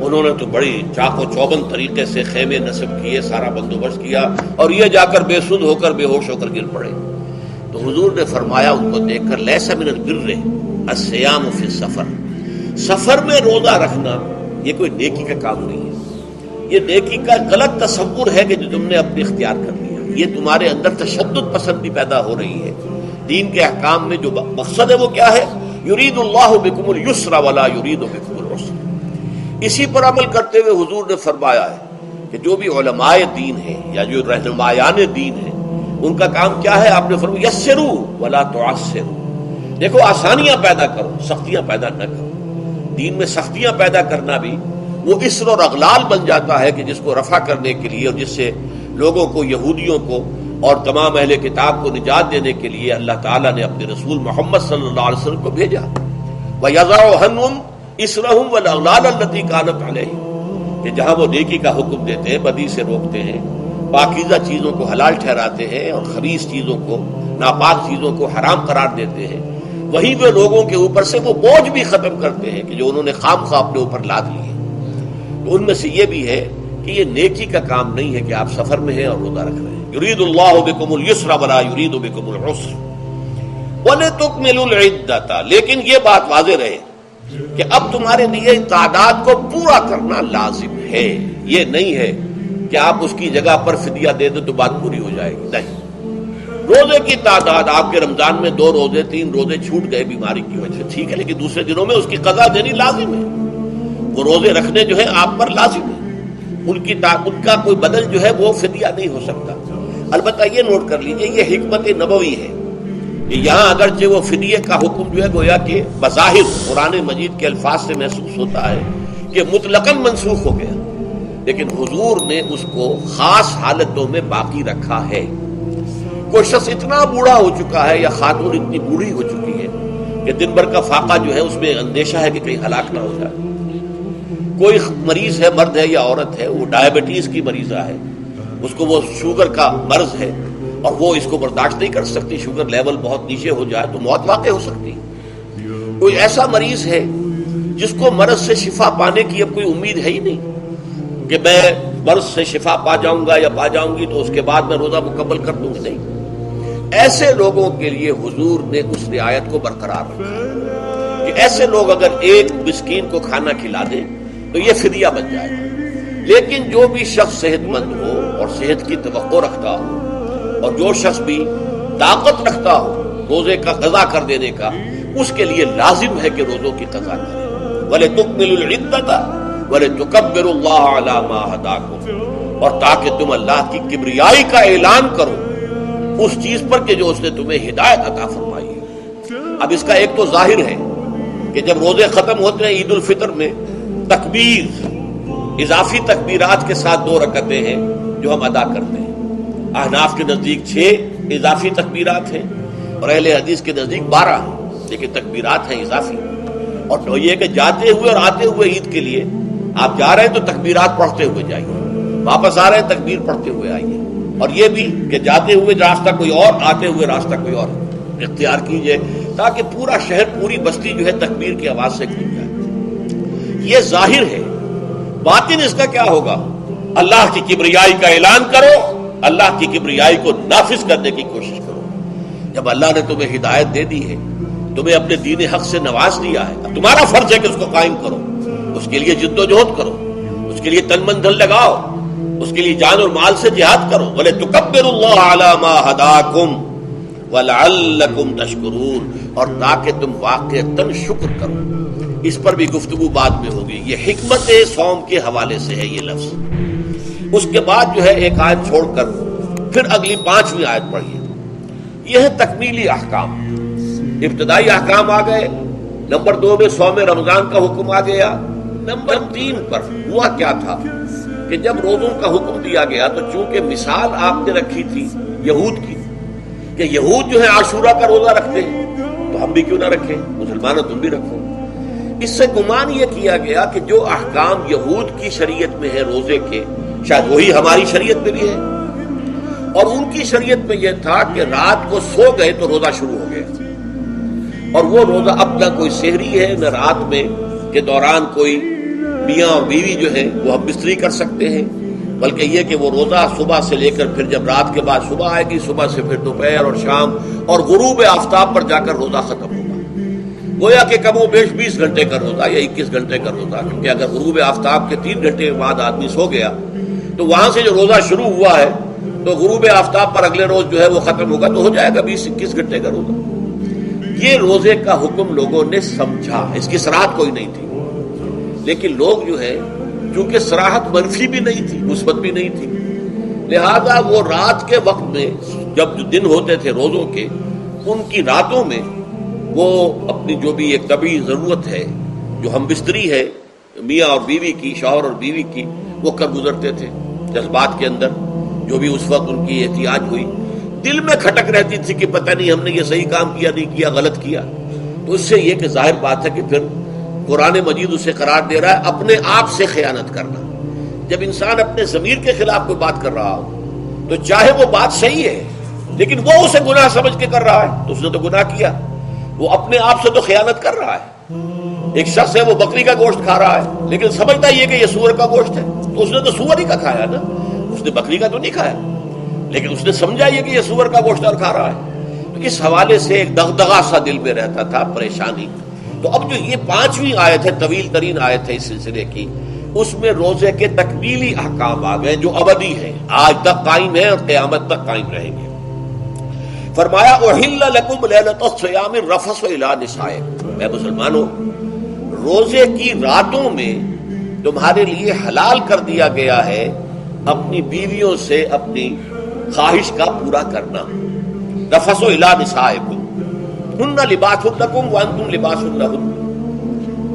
A: انہوں نے تو بڑی چاق و چوبند طریقے سے خیمے نصب کیے، سارا بندوبست کیا، اور یہ جا کر بے سدھ ہو کر بے ہوش ہو کر گر پڑے۔ تو حضور نے فرمایا ان کو دیکھ کر، لیس من البر الصیام فی السفر، سفر میں روزہ رکھنا یہ کوئی نیکی کا کام نہیں ہے، یہ نیکی کا غلط تصور ہے کہ جو تم نے اپنے اختیار کر لیا، یہ تمہارے اندر تشدد پسندی پیدا ہو رہی ہے۔ دین کے احکام میں جو مقصد ہے وہ کیا ہے؟ یرید اللہ بکم اليسر ولا یرید بکم العسر۔ اسی پر عمل کرتے ہوئے حضور نے فرمایا ہے کہ جو بھی علماء دین ہیں یا جو رہنمایان دین ہیں ان کا کام کیا ہے؟ آپ نے فرمایا یسروا ولا تعسروا، دیکھو آسانیاں پیدا کرو، سختیاں پیدا نہ کرو۔ دین میں سختیاں پیدا کرنا بھی وہ اسر اور اغلال بن جاتا ہے کہ جس کو رفع کرنے کے لیے اور جس سے لوگوں کو، یہودیوں کو اور تمام اہل کتاب کو نجات دینے کے لیے اللہ تعالیٰ نے اپنے رسول محمد صلی اللہ علیہ وسلم کو بھیجا۔ وَيَضَعُ عَنْهُمْ إِصْرَهُمْ وَالْأَغْلَالَ الَّتِي كَانَتْ عَلَيْهِمْ، کہ جہاں وہ نیکی کا حکم دیتے ہیں، بدی سے روکتے ہیں، پاکیزہ چیزوں کو حلال ٹھہراتے ہیں اور خبیث چیزوں کو، ناپاک چیزوں کو حرام قرار دیتے ہیں، وہیں وہ لوگوں کے اوپر سے وہ بوجھ بھی ختم کرتے ہیں کہ جو انہوں نے خام خواہ اپنے اوپر لاد لیے۔ تو ان میں سے یہ بھی ہے کہ یہ نیکی کا کام نہیں ہے کہ آپ سفر میں ہیں اور روزہ رکھ رہے ہیں۔ یرید اللہ بکم اليسر ولا یرید بکم العسر وَلِتُكْمِلُوا الْعِدَّةَ، لیکن یہ بات واضح رہے کہ اب تمہارے لیے تعداد کو پورا کرنا لازم ہے، یہ نہیں ہے کہ آپ اس کی جگہ پر فدیہ دے دیں تو بات پوری ہو جائے گی، نہیں۔ روزے کی تعداد، آپ کے رمضان میں 2 روزے 3 روزے چھوٹ گئے بیماری کی وجہ سے، ٹھیک ہے، لیکن دوسرے دنوں میں اس کی قضا دینی لازم ہے۔ وہ روزے رکھنے جو ہے آپ پر لازم ہے، ان کا کوئی بدل جو ہے وہ فدیہ نہیں ہو سکتا۔ البتہ یہ نوٹ کر لیجئے، یہ حکمت نبوی ہے کہ یہاں اگرچہ وہ فدیے کا حکم جو ہے گویا کہ بظاہر قرآن مجید کے الفاظ سے محسوس ہوتا ہے کہ مطلقاً منسوخ ہو گیا، لیکن حضور نے اس کو خاص حالتوں میں باقی رکھا ہے۔ کوئی شخص اتنا بوڑھا ہو چکا ہے یا خاتون اتنی بوڑھی ہو چکی ہے کہ دن بھر کا فاقہ جو ہے اس میں اندیشہ ہے کہ کہیں ہلاک نہ ہو جائے، کوئی مریض ہے، مرد ہے یا عورت ہے، وہ ڈائبٹیز کی مریضہ ہے، اس کو وہ شوگر کا مرض ہے اور وہ اس کو برداشت نہیں کر سکتی، شوگر لیول بہت نیچے ہو جائے تو موت واقع ہو سکتی۔ کوئی ایسا مریض ہے جس کو مرض سے شفا پانے کی اب کوئی امید ہے ہی نہیں کہ میں مرض سے شفا پا جاؤں گا یا پا جاؤں گی تو اس کے بعد میں روزہ مکمل کر دوں گی، نہیں۔ ایسے لوگوں کے لیے حضور نے اس رعایت کو برقرار رکھا کہ ایسے لوگ اگر ایک مسکین کو کھانا کھلا دیں تو یہ فدیہ بن جائے گا۔ لیکن جو بھی شخص صحت مند ہو اور صحت کی توقع رکھتا ہو اور جو شخص بھی طاقت رکھتا ہو روزے کا قضا کر دینے کا، اس کے لیے لازم ہے کہ روزوں کی قضا کرے۔ وَلِتُكْمِلُوا الْعِدَّةَ وَلِتُكَبِّرُوا اللَّهَ عَلَى مَا هَدَاكُمْ، اور تاکہ تم اللہ کی کبریائی کا اعلان کرو اس چیز پر کہ جو اس نے تمہیں ہدایت عطا فرمائی ہے۔ اب اس کا ایک تو ظاہر ہے کہ جب روزے ختم ہوتے ہیں عید الفطر میں، تکبیر اضافی تکبیرات کے ساتھ 2 رکعتیں ہیں جو ہم ادا کرتے ہیں۔ احناف کے نزدیک 6 اضافی تکبیرات ہیں اور اہل حدیث کے نزدیک 12 ہیں، لیکن تکبیرات ہیں اضافی۔ اور یہ کہ جاتے ہوئے اور آتے ہوئے عید کے لیے آپ جا رہے ہیں تو تکبیرات پڑھتے ہوئے جائیے، واپس آ رہے ہیں تکبیر پڑھتے ہوئے آئیے، اور یہ بھی کہ جاتے ہوئے راستہ کوئی اور، آتے ہوئے راستہ کوئی اور اختیار کیجئے تاکہ پورا شہر، پوری بستی جو ہے تکبیر کی آواز سے گونج جائے۔ یہ ظاہر ہے۔ باطن اس کا کیا ہوگا؟ اللہ کی کبریائی کا اعلان کرو، اللہ کی کبریائی کو نافذ کرنے کی کوشش کرو۔ جب اللہ نے تمہیں ہدایت دے دی ہے، تمہیں اپنے دین حق سے نواز دیا ہے، اب تمہارا فرض ہے کہ اس کو قائم کرو، اس کے لیے جد و جہد کرو، اس کے لیے تن من دھن لگاؤ، اس کے لیے جان اور مال سے جہاد کرو۔ وَلِتُكَبِّرُوا اللَّهَ عَلَى مَا هَدَاكُمْ وَلَعَلَّكُمْ تَشْكُرُونَ، اور تاکہ تم واقعتاً شکر کرو۔ اس پر بھی گفتگو بعد میں ہوگی۔ یہ حکمت صوم کے حوالے سے ہے یہ لفظ۔ اس کے بعد جو ہے ایک آیت چھوڑ کر پھر اگلی 5ویں آیت پڑھیے۔ یہ ہے تکمیلی احکام. ابتدائی احکام آ گئے. نمبر 2 میں صوم رمضان کا حکم آ گیا. نمبر 3 پر ہوا کیا تھا کہ جب روزوں کا حکم دیا گیا تو چونکہ مثال آپ نے رکھی تھی یہود کی کہ یہود جو ہے عاشورہ کا روزہ رکھتے ہیں تو ہم بھی کیوں نہ رکھیں, مسلمانوں تم بھی رکھو. اس سے گمان یہ کیا گیا کہ جو احکام یہود کی شریعت میں ہے روزے کے, شاید وہی ہماری شریعت میں بھی ہے. اور ان کی شریعت میں یہ تھا کہ رات کو سو گئے تو روزہ شروع ہو گیا, اور وہ روزہ اب نہ کوئی سحری ہے نہ رات میں کے دوران کوئی میاں اور بیوی جو ہے وہ ہم بستری کر سکتے ہیں, بلکہ یہ کہ وہ روزہ صبح سے لے کر پھر جب رات کے بعد صبح آئے گی, صبح سے پھر دوپہر اور شام اور غروب آفتاب پر جا کر روزہ ختم ہوگا. گویا کہ کم و بیش 20 گھنٹے کا روزہ یا 21 گھنٹے کا روزہ, کیونکہ اگر غروب آفتاب کے 3 گھنٹے بعد آدمی سو گیا تو وہاں سے جو روزہ شروع ہوا ہے تو غروب آفتاب پر اگلے روز جو ہے وہ ختم ہوگا, تو ہو جائے گا 20-21 گھنٹے کا روزہ. یہ روزے کا حکم لوگوں نے سمجھا, اس کی صراحت کوئی نہیں تھی. لیکن لوگ جو ہے چونکہ صراحت منفی بھی نہیں تھی مثبت بھی نہیں تھی, لہذا وہ رات کے وقت میں جب جو دن ہوتے تھے روزوں کے, ان کی راتوں میں وہ اپنی جو بھی ایک طبعی ضرورت ہے جو ہم بستری ہے میاں اور بیوی کی, شوہر اور بیوی کی, وہ کر گزرتے تھے. جذبات کے اندر جو بھی اس وقت ان کی احتیاج ہوئی, دل میں کھٹک رہتی تھی کہ پتہ نہیں ہم نے یہ صحیح کام کیا نہیں کیا, غلط کیا. تو اس سے یہ کہ ظاہر بات ہے کہ پھر قرآن مجید اسے قرار دے رہا ہے اپنے آپ سے خیانت کرنا. جب انسان اپنے ضمیر کے خلاف کوئی بات کر رہا ہو تو چاہے وہ بات صحیح ہے لیکن وہ اسے گناہ سمجھ کے کر رہا ہے تو اس نے تو گناہ کیا. وہ اپنے آپ سے تو خیانت کر رہا ہے. ایک شخص ہے وہ بکری کا گوشت کھا رہا ہے لیکن سمجھتا یہ کہ یہ سور کا گوشت ہے, تو اس نے تو سور ہی کا کھایا نا, اس نے بکری کا تو نہیں کھایا, لیکن اس نے سمجھا یہ کہ یہ سور کا گوشت اور کھا رہا ہے. تو اس حوالے سے ایک دغدغہ سا دل میں رہتا تھا, پریشانی. تو اب جو یہ 5ویں آیت ہے, طویل ترین آیت ہے اس سلسلے کی, اس میں روزے کے تکمیلی احکام آ گئے جو ابدی ہیں, آج تک قائم ہیں اور قیامت تک قائم رہیں گے. فرمایا احل لکم لیلۃ الصیام الرفث الی نسائکم, اے مسلمانوں روزے کی راتوں میں تمہارے لیے حلال کر دیا گیا ہے اپنی بیویوں سے اپنی خواہش کا پورا کرنا. رفث الی نسائکم ہن لباس لکم وانتم لباس لہن,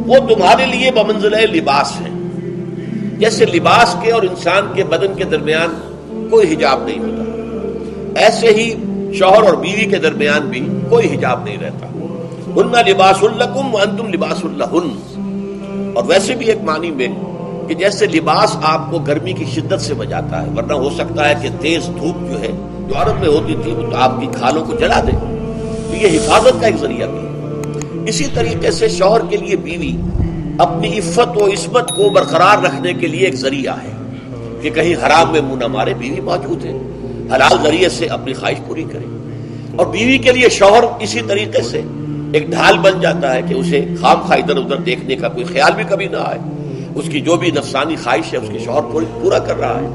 A: وہ تمہارے لیے بمنزلہ لباس ہیں. جیسے لباس کے اور انسان کے بدن کے درمیان کوئی حجاب نہیں ہوتا, ایسے ہی شوہر اور بیوی کے درمیان بھی کوئی حجاب نہیں رہتا. ہن لباس لکم وانتم لباس لہن. اور ویسے بھی ایک معنی میں کہ جیسے لباس آپ کو گرمی کی شدت سے بچاتا ہے, ورنہ ہو سکتا ہے کہ تیز دھوپ جو ہے جو عرب میں ہوتی تھی وہ تو آپ کی کھالوں کو جلا دے, تو یہ حفاظت کا ایک ذریعہ بھی ہے. اسی طریقے سے شوہر کے لیے بیوی اپنی عفت و عصمت کو برقرار رکھنے کے لیے ایک ذریعہ ہے کہ کہیں حرام میں منہ نہ مارے, بیوی موجود ہے, حلال ذریعے سے اپنی خواہش پوری کرے. اور بیوی کے لیے شوہر اسی طریقے سے ایک ڈھال بن جاتا ہے کہ اسے خام خواہ ادھر ادھر دیکھنے کا کوئی خیال بھی کبھی نہ آئے, اس کی جو بھی نفسانی خواہش ہے اس کے شوہر پورا کر رہا ہے.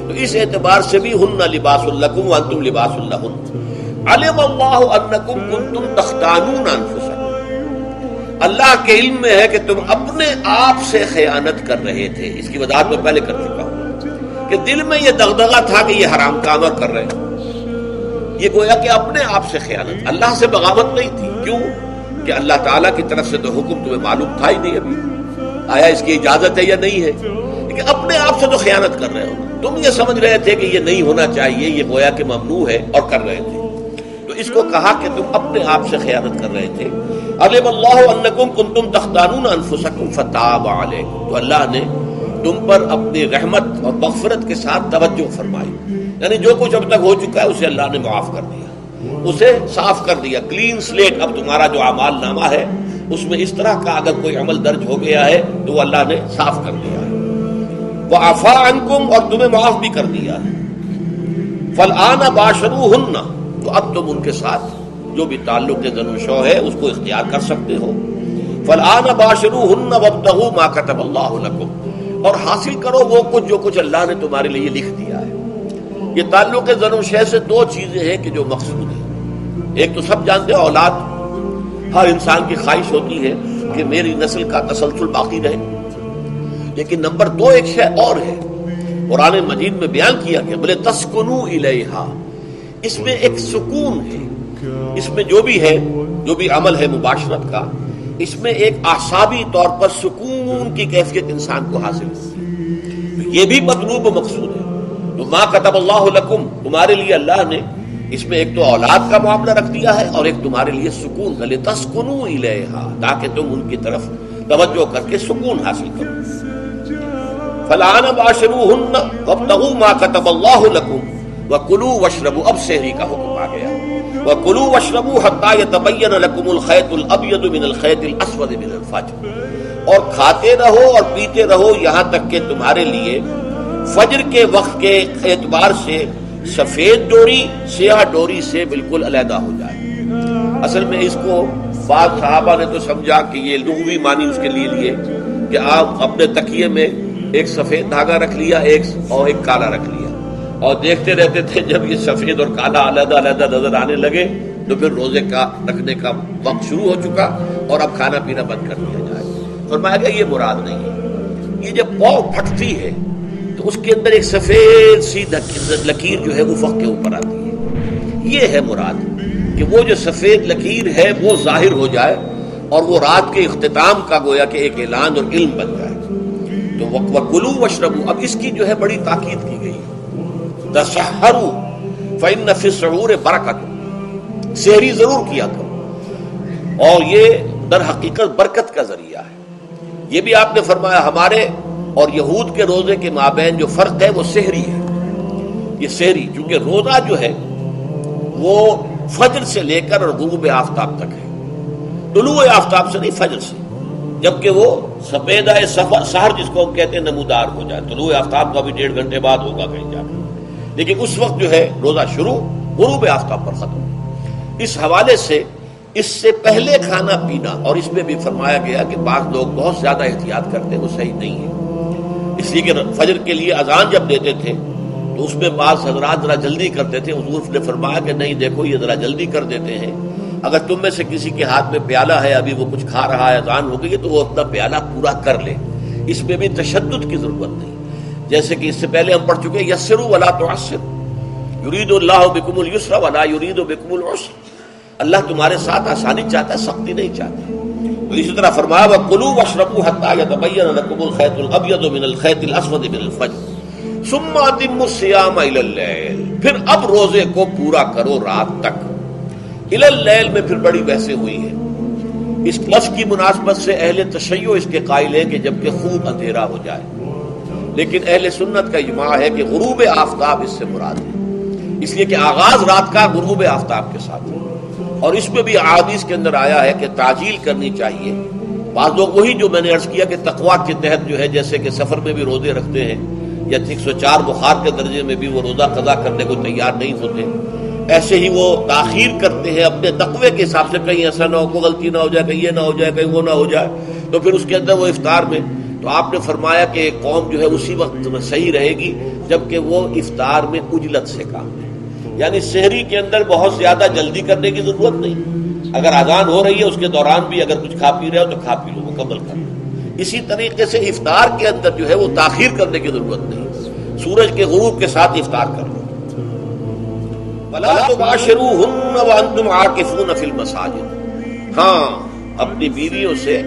A: تو اس اعتبار سے بھی ہن لباس لکم وانتم لباس لہن. علم اللہ انکم کنتم تختانون انفسکم, اللہ کے علم میں ہے کہ تم اپنے آپ سے خیانت کر رہے تھے. اس کی وضاحت میں پہلے کر چکا ہوں کہ دل میں یہ دغدغہ تھا کہ یہ حرام کام اور کر رہے ہیں. یہ گویا کہ اپنے آپ سے خیانت, اللہ سے بغاوت نہیں تھی. کیوں کہ اللہ تعالیٰ کی طرف سے تو حکم تمہیں معلوم تھا ہی نہیں, ابھی آیا اس کی اجازت ہے یا نہیں ہے, لیکن اپنے آپ سے تو خیانت کر رہے ہو. تم یہ سمجھ رہے تھے کہ یہ نہیں ہونا چاہیے, یہ گویا کہ ممنوع ہے اور کر رہے تھے. تو اس کو کہا کہ تم اپنے آپ سے خیانت کر رہے تھے. علم اللہ انکم کنتم تختانون انفسکم فتاب علیکم, تو اللہ نے تم پر اپنی رحمت اور مغفرت کے ساتھ توجہ فرمائی. یعنی جو کچھ اب تک ہو چکا ہے اسے اللہ نے معاف کر دیا, اسے صاف کر دیا, کلین سلیٹ. اب تمہارا جو اعمال نامہ ہے اس میں اس طرح کا اگر کوئی عمل درج ہو گیا ہے تو وہ اللہ نے صاف کر دیا ہے. وعفا عنکم, اور تمہیں معاف بھی کر دیا ہے. فالآن باشروہن, تو اب تم ان کے ساتھ جو بھی تعلق زن و شو ہے اس کو اختیار کر سکتے ہو. فالآن باشروہن وابتغوا ما کتب اللہ لکم, اور حاصل کرو وہ کچھ جو کچھ اللہ نے تمہارے لیے لکھ دیا ہے. یہ تعلق زن و شے سے 2 چیزیں ہیں کہ جو مقصود ہیں. ایک تو سب جانتے ہیں اولاد, ہر انسان کی خواہش ہوتی ہے کہ میری نسل کا تسلسل باقی رہے. لیکن نمبر 2 ایک شے اور ہے, قرآن مجید میں بیان کیا کہ بولے تسکنو الیہا, اس میں ایک سکون ہے, اس میں جو بھی ہے، جو بھی عمل ہے مباشرت کا، اس میں ایک اعصابی طور پر سکون کی کیفیت انسان کو حاصل ہوتی ہے، یہ بھی مطلوب و مقصود ہے۔ تو ما کتب اللہ لکم، تمہارے لیے اللہ نے اس میں ایک تو اولاد کا معاملہ رکھ دیا ہے، اور ایک تمہارے لیے سکون کا، لتسکنوا الیہا، تاکہ تم ان کی طرف توجہ کر کے سکون حاصل کرو۔ فالآن باشروہن وابتغوا ما کتب اللہ لکم وکلوا واشربوا، اب سحری کا حکم آ گیا، وکلوا واشربوا حتی یتبین لکم الخیط الابیض من الخیط الاسود من الفجر، اور کھاتے رہو اور پیتے رہو یہاں تک کہ تمہارے لیے فجر کے وقت کے اعتبار سے سفید ڈوری سیاہ ڈوری سے بالکل علیحدہ ہو جائے۔ اصل میں اس کو بعض صحابہ نے تو سمجھا کہ یہ لغوی معنی اس کے لیے کہ آپ اپنے تکیے میں ایک سفید دھاگا رکھ لیا اور ایک کالا رکھ لیا، اور دیکھتے رہتے تھے جب یہ سفید اور کالا علیحدہ علیحدہ نظر آنے لگے تو پھر روزے کا رکھنے کا وقت شروع ہو چکا اور اب کھانا پینا بند کر دیا جائے۔ فرمایا گیا یہ مراد نہیں ہے، یہ جب پاؤ پھٹتی ہے تو اس کے اندر ایک سفید سی لکیر جو ہے افق کے اوپر آتی ہے، یہ ہے مراد کہ وہ جو سفید لکیر ہے وہ ظاہر ہو جائے اور وہ رات کے اختتام کا گویا کہ ایک اعلان اور علم بن جائے۔ تو وَكُلُوا وَاشْرَبُوا، اب اس کی جو ہے بڑی تاکید کی گئی، تسحروا فإن فی السحور برکۃ، سحری ضرور کیا کرو، اور یہ در حقیقت برکت کا ذریعہ ہے۔ یہ بھی آپ نے فرمایا ہمارے اور یہود کے روزے کے مابین جو فرق ہے وہ سحری ہے۔ یہ سحری چونکہ روزہ جو ہے وہ فجر سے لے کر اور غروب آفتاب تک ہے، طلوع آفتاب سے نہیں، فجر سے، جبکہ وہ سفیدہ سحر جس کو ہم کہتے ہیں نمودار ہو جائے، طلوع آفتاب کا بھی 1.5 گھنٹے بعد ہوگا کہیں جا کر، لیکن اس وقت جو ہے روزہ شروع، غروب آفتاب پر ختم۔ اس حوالے سے اس سے پہلے کھانا پینا، اور اس میں بھی فرمایا گیا کہ بعض لوگ بہت زیادہ احتیاط کرتے ہیں، وہ صحیح نہیں ہے، اس لیے کہ فجر کے لیے اذان جب دیتے تھے تو اس میں بعض حضرات ذرا جلدی کرتے تھے، حضور نے فرمایا کہ نہیں دیکھو یہ ذرا جلدی کر دیتے ہیں، اگر تم میں سے کسی کے ہاتھ میں پیالہ ہے، ابھی وہ کچھ کھا رہا ہے، اذان ہو گئی ہے، تو وہ اپنا پیالہ پورا کر لے، اس میں بھی تشدد کی ضرورت نہیں، جیسے کہ اس سے پہلے ہم پڑھ چکے یسروا ولا تعسروا، یرید اللہ بکم الیسر ولا یرید بکم العسر، اللہ تمہارے ساتھ آسانی چاہتا ہے، سختی نہیں چاہتا۔ تو اسی طرح فرمایا وَكُلُوا وَاشْرَبُوا حَتَّى يَتَبَيَّنَ لَكُمُ الْخَيْطُ الْأَبْيَضُ مِنَ الْخَيْطِ الْأَسْوَدِ مِنَ الْفَجْرِ ثُمَّ أَتِمُّوا الصِّيَامَ إِلَى اللَّيْلِ، پھر اب روزے کو پورا کرو رات تک۔ إِلَى اللَّيْلِ میں پھر بڑی بحثیں ہوئی ہیں، اس لفظ کی مناسبت سے اہل تشیع اس کے قائل ہیں کہ جبکہ خوب اندھیرا ہو جائے، لیکن اہل سنت کا اجماع ہے کہ غروب آفتاب اس سے مراد ہے، اس لیے کہ آغاز رات کا غروب آفتاب کے ساتھ ہے، اور اس میں بھی احادیث کے اندر آیا ہے کہ تعجیل کرنی چاہیے۔ بعض لوگ وہی جو میں نے عرض کیا کہ تقویٰ کے تحت جو ہے جیسے کہ سفر میں بھی روزے رکھتے ہیں، یا 104 بخار کے درجے میں بھی وہ روزہ قضا کرنے کو تیار نہیں ہوتے، ایسے ہی وہ تاخیر کرتے ہیں اپنے تقوی کے حساب سے، کہیں ایسا نہ ہو، کوئی غلطی نہ ہو جائے، کہیں یہ نہ ہو جائے، کہیں وہ نہ ہو جائے، تو پھر اس کے اندر وہ افطار میں، تو آپ نے فرمایا کہ قوم جو ہے اسی وقت صحیح رہے گی جبکہ وہ افطار میں عجلت سے کام ہے، یعنی سحری کے اندر بہت زیادہ جلدی کرنے کی ضرورت نہیں، اگر اذان ہو رہی ہے اس کے دوران بھی اگر کچھ کھا پی رہے ہو تو کھا پی لو، مکمل کر لو۔ اسی طریقے سے افطار کے اندر جو ہے وہ تاخیر کرنے کی ضرورت نہیں، سورج کے غروب کے ساتھ افطار کر لو۔ وَلَا تُبَاشِرُوهُنَّ وَأَنْتُمْ عَاكِفُونَ فِي الْمَسَاجِدِ، ہاں اپنی بیویوں سے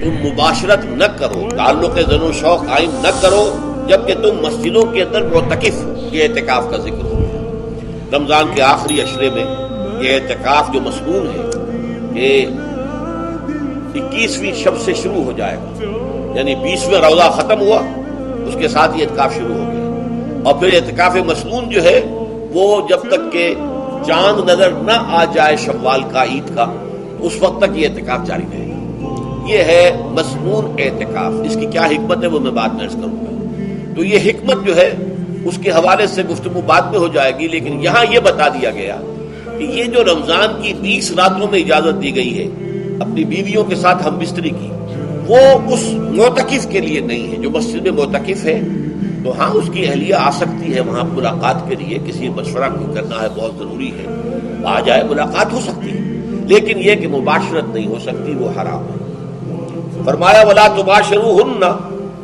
A: تم مباشرت نہ کرو، تعلق زن و شوق قائم نہ کرو جبکہ تم مسجدوں کے اندر معتکف ہو۔ یہ اعتکاف کا ذکر ہو گیا، رمضان کے آخری عشرے میں یہ اعتکاف جو مسنون ہے کہ 21ویں شب سے شروع ہو جائے گا، یعنی 20واں روزہ ختم ہوا اس کے ساتھ یہ اعتکاف شروع ہو گیا، اور پھر اعتکاف مسنون جو ہے وہ جب تک کہ چاند نظر نہ آ جائے شوال کا، عید کا، اس وقت تک یہ اعتکاف جاری رہے گا۔ یہ ہے مسنون اعتکاف، اس کی کیا حکمت ہے وہ میں بعد میں عرض کروں گا۔ تو یہ حکمت جو ہے اس کے حوالے سے گفتگو بعد میں ہو جائے گی، لیکن یہاں یہ بتا دیا گیا کہ یہ جو رمضان کی 20 راتوں میں اجازت دی گئی ہے اپنی بیویوں کے ساتھ ہم بستری کی، وہ اس معتکف کے لیے نہیں ہے جو مسجد میں معتکف ہے، تو ہاں اس کی اہلیہ آ سکتی ہے وہاں ملاقات کے لیے، کسی مشورہ کو کرنا ہے بہت ضروری ہے، آ جائے، ملاقات ہو سکتی ہے، لیکن یہ کہ مباشرت نہیں ہو سکتی، وہ حرام ہے۔ فرمایا وَلَا تُبَاشِرُوهُنَّ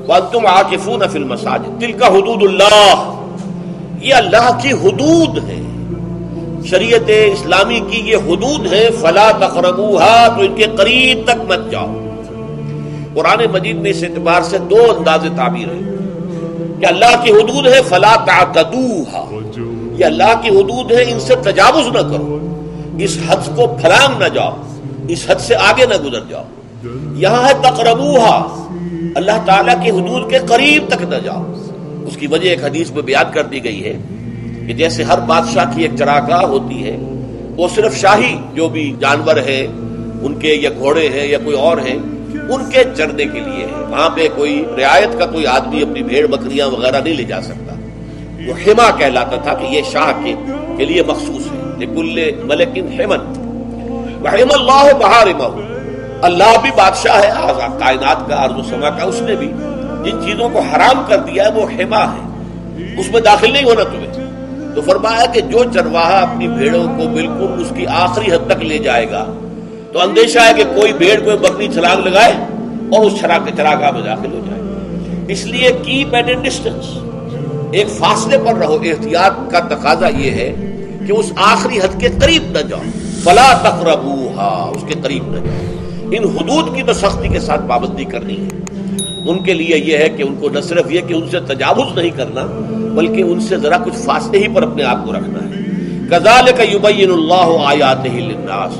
A: وَأَنْتُمْ عَاكِفُونَ فِي الْمَسَاجِدِ تِلْكَ حُدُودُ اللَّهِ، یہ اللہ کی حدود ہے، شریعت اسلامی کی یہ حدود ہیں، فلا تقربوها، تو ان کے قریب تک مت جاؤ۔ قرآن مجید میں اس اعتبار سے دو انداز تعبیر ہے کہ اللہ کی حدود ہے فلا تعتدوها، یہ اللہ کی حدود ہے، ان سے تجاوز نہ کرو، اس حد کو پھلانگ نہ جاؤ، اس حد سے آگے نہ گزر جاؤ۔ یہاں ہے تقربوها، اللہ تعالیٰ کی حدود کے قریب تک نہ جاؤ۔ اس کی وجہ ایک حدیث میں بیان کر دی گئی ہے کہ جیسے ہر بادشاہ کی ایک چراگاہ ہوتی ہے، وہ صرف شاہی جو بھی جانور ہیں ان کے یا گھوڑے ہیں یا کوئی اور ہیں ان کے چرنے کے لیے ہے، وہاں پہ کوئی رعایت کا کوئی آدمی اپنی بھیڑ بکریاں وغیرہ نہیں لے جا سکتا۔ وہ حما کہلاتا تھا کہ یہ شاہ کے لیے مخصوص ہے، لکل ملک حمن وحم اللہ محارمہ، اللہ بھی بادشاہ ہے کائنات کا، ارض و سما کا، اس نے بھی جن چیزوں کو حرام کر دیا ہے وہ حما ہے، اس میں داخل نہیں ہونا تمہیں۔ تو فرمایا کہ جو چرواہا اپنی بھیڑوں کو بالکل اس کی آخری حد تک لے جائے گا تو اندیشہ ہے کہ کوئی بھیڑ کوئی بکری چھلانگ لگائے اور اس چراگاہ میں داخل ہو جائے۔ اس لیے کیپ ایٹ اے ڈسٹینس، ایک فاصلے پر رہو۔ احتیاط کا تقاضا یہ ہے کہ اس آخری حد کے قریب نہ جاؤ، فلا تقربوها، اس کے قریب نہ جاؤ۔ ان حدود کی تو سختی کے ساتھ پابندی کرنی ہے۔ ان کے لیے یہ ہے کہ ان کو نہ صرف یہ کہ ان سے تجاوز نہیں کرنا بلکہ ان سے ذرا کچھ فاصلے ہی پر اپنے آپ کو رکھنا ہے۔ کذالک یبین اللہ آیاتہ للناس،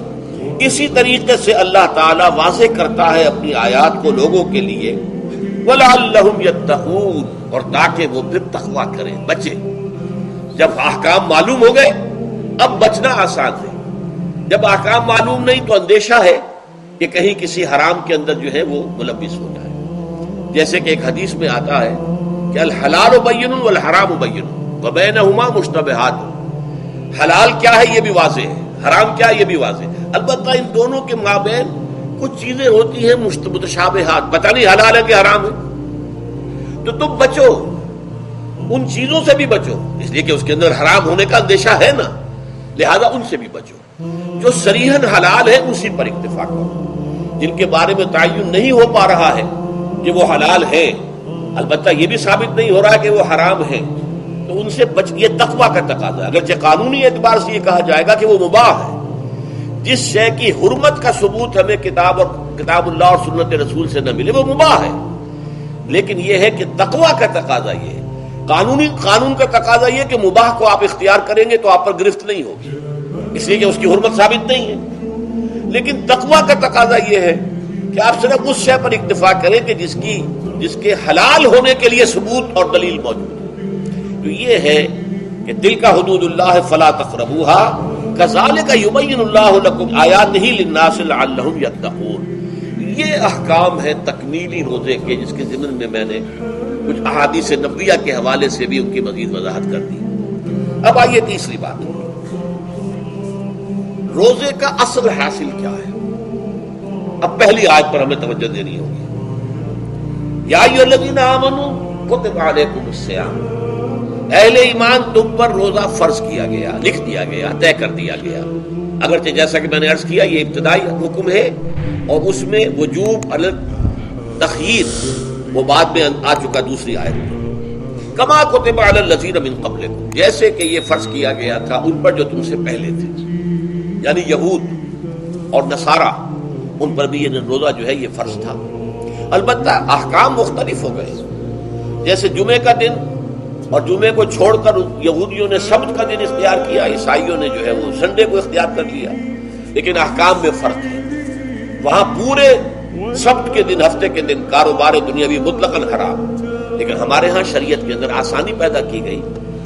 A: اسی طریقے سے اللہ تعالیٰ واضح کرتا ہے اپنی آیات کو لوگوں کے لیے، وَلَعَلَّهُمْ يَتَّقُونَ، اور تاکہ وہ پھر تقویٰ کریں، بچیں۔ جب احکام معلوم ہو گئے اب بچنا آسان ہے، جب احکام معلوم نہیں تو اندیشہ ہے کہ کہیں کسی حرام کے اندر جو ہے وہ ملوث ہو جائے۔ جیسے کہ ایک حدیث میں آتا ہے کہ الحلال بین والحرام بین وبینہما مشتبہات، حلال کیا ہے یہ بھی واضح ہے، حرام کیا ہے یہ بھی واضح ہے، البتہ ان دونوں کے مابین کچھ چیزیں ہوتی ہیں متشابہات، پتہ نہیں حلال ہے کہ حرام ہے، تو تم بچو، ان چیزوں سے بھی بچو، اس لیے کہ اس کے اندر حرام ہونے کا اندیشہ ہے نا، لہذا ان سے بھی بچو۔ جو صریحاً حلال ہے اسی پر اکتفا کرو، جن کے بارے میں تعین نہیں ہو پا رہا ہے کہ وہ حلال ہے، البتہ یہ بھی ثابت نہیں ہو رہا کہ وہ حرام ہے، تو ان سے بچ، یہ تقویٰ کا تقاضا ہے۔ اگرچہ قانونی اعتبار سے یہ کہا جائے گا کہ وہ مباح ہے، جس شے کی حرمت کا ثبوت ہمیں کتاب اللہ اور سنت رسول سے نہ ملے وہ مباح ہے، لیکن یہ ہے کہ تقویٰ کا تقاضا یہ ہے، قانون کا تقاضا یہ کہ مباح کو آپ اختیار کریں گے تو آپ پر گرفت نہیں ہوگی، اس لیے کہ اس کی حرمت ثابت نہیں ہے، لیکن تقویٰ کا تقاضا یہ ہے کہ آپ صرف اس شے پر اکتفا کریں کہ جس کے حلال ہونے کے لیے ثبوت اور دلیل موجود ہے۔ تو یہ ہے کہ تلک حدود اللہ فلا تقربوها کذالک یبین اللہ لکم آیاتہ للناس لعلہم یتقون۔ یہ احکام ہے تکمیلی روزے کے، جس کے ضمن میں میں نے کچھ احادیث نبویہ کے حوالے سے بھی ان کی مزید وضاحت کر دی۔ اب آئیے تیسری بات، روزے کا اصل حاصل کیا ہے۔ اب پہلی آیت پر ہمیں توجہ دینی ہوگی، یا ایھا الذین آمنوا کتب علیکم الصیام، اہل ایمان تم پر روزہ فرض کیا گیا، لکھ دیا گیا، طے کر دیا گیا۔ اگرچہ جیسا کہ میں نے عرض کیا یہ ابتدائی حکم ہے اور اس میں وجوب علی تخییر وہ بعد میں آ چکا دوسری آیت میں، کما کتب علی الذین من قبلکم، جیسے کہ یہ فرض کیا گیا تھا ان پر جو تم سے پہلے تھے، یعنی یہود اور نصارہ، ان پر بھی یہ روزہ جو ہے یہ فرض تھا۔ البتہ احکام مختلف ہو گئے، جیسے جمعے کا دن اور جمعے کو چھوڑ کر یہودیوں نے سبت کا دن اختیار کیا، عیسائیوں نے جو ہے وہ سنڈے کو اختیار کر لیا، لیکن احکام میں فرق ہے۔ وہاں پورے سبت کے دن، ہفتے کے دن کاروبار دنیاوی مطلقاً حرام، لیکن ہمارے ہاں شریعت کے اندر آسانی پیدا کی گئی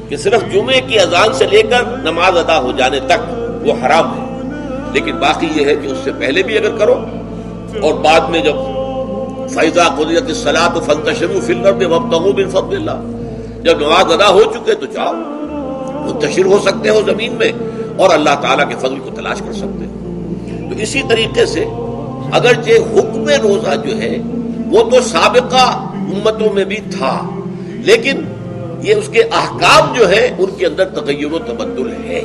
A: کہ صرف جمعے کی اذان سے لے کر نماز ادا ہو جانے تک وہ حرام ہے، لیکن باقی یہ ہے کہ اس سے پہلے بھی اگر کرو اور بعد میں جب فَإِذَا قُضِيَتِ الصَّلَاةُ فَانتَشِرُوا فِي الْأَرْضِ وَابْتَغُوا مِن فَضْلِ اللَّهِ، جب نماز ادا ہو چکے تو جاؤ، منتشر ہو سکتے ہو زمین میں اور اللہ تعالیٰ کے فضل کو تلاش کر سکتے ہو۔ تو اسی طریقے سے اگرچہ حکم روزہ جو ہے وہ تو سابقہ امتوں میں بھی تھا، لیکن یہ اس کے احکام جو ہے ان کے اندر تغیر و تبدل ہے۔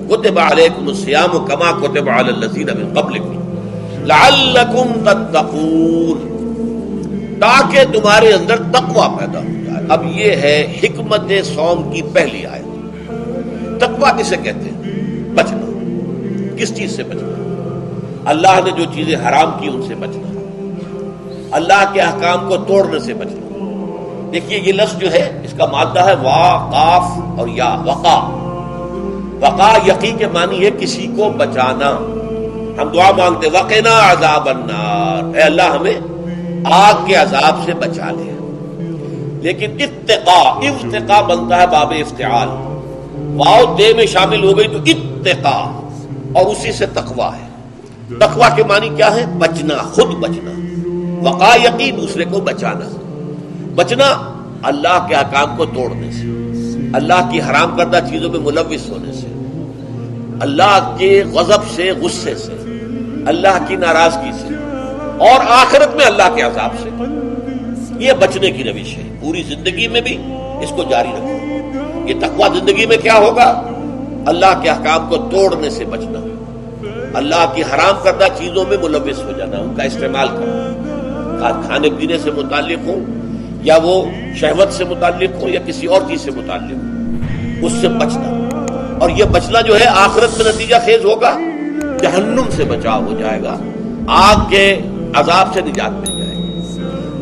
A: کتب علیکم الصیام کما کتب علی الذین من قبلکم لعلکم تتقون، تاکہ تمہارے اندر تقوی پیدا ہو جائے۔ اب یہ ہے حکمت صوم کی پہلی آیت۔ تقوی کسے کہتے ہیں؟ بچنا۔ کس چیز سے بچنا؟ اللہ نے جو چیزیں حرام کی ان سے بچنا، اللہ کے احکام کو توڑنے سے بچنا۔ دیکھیے یہ لفظ جو ہے اس کا مادہ ہے وا، قاف اور یا، وقا۔ وقا یقی کے معنی ہے کسی کو بچانا۔ ہم دعا مانگتے وقنا عذاب النار، اے اللہ ہمیں آگ کے عذاب سے بچا لے۔ لیکن اتقا بنتا ہے باب افتعال، واو تے میں شامل ہو گئی تو اتقا، اور اسی سے تقوی ہے۔ تقوی کے معنی کیا ہے؟ بچنا، خود بچنا۔ وقا یقی دوسرے کو بچانا۔ بچنا اللہ کے احکام کو توڑنے سے، اللہ کی حرام کردہ چیزوں میں ملوث ہونے سے، اللہ کے غضب سے، غصے سے، اللہ کی ناراضگی سے، اور آخرت میں اللہ کے عذاب سے۔ یہ بچنے کی روش ہے، پوری زندگی میں بھی اس کو جاری رکھو۔ یہ تقویٰ زندگی میں کیا ہوگا؟ اللہ کے احکام کو توڑنے سے بچنا، اللہ کی حرام کردہ چیزوں میں ملوث ہو جانا، ان کا استعمال کرنا، کھانے پینے سے متعلق ہو یا وہ شہوت سے متعلق ہو یا کسی اور چیز سے متعلق ہو، اس سے بچنا۔ اور یہ بچنا جو ہے آخرت میں نتیجہ خیز ہوگا، جہنم سے بچاؤ ہو جائے گا، آگ کے عذاب سے نجات مل جائے گی۔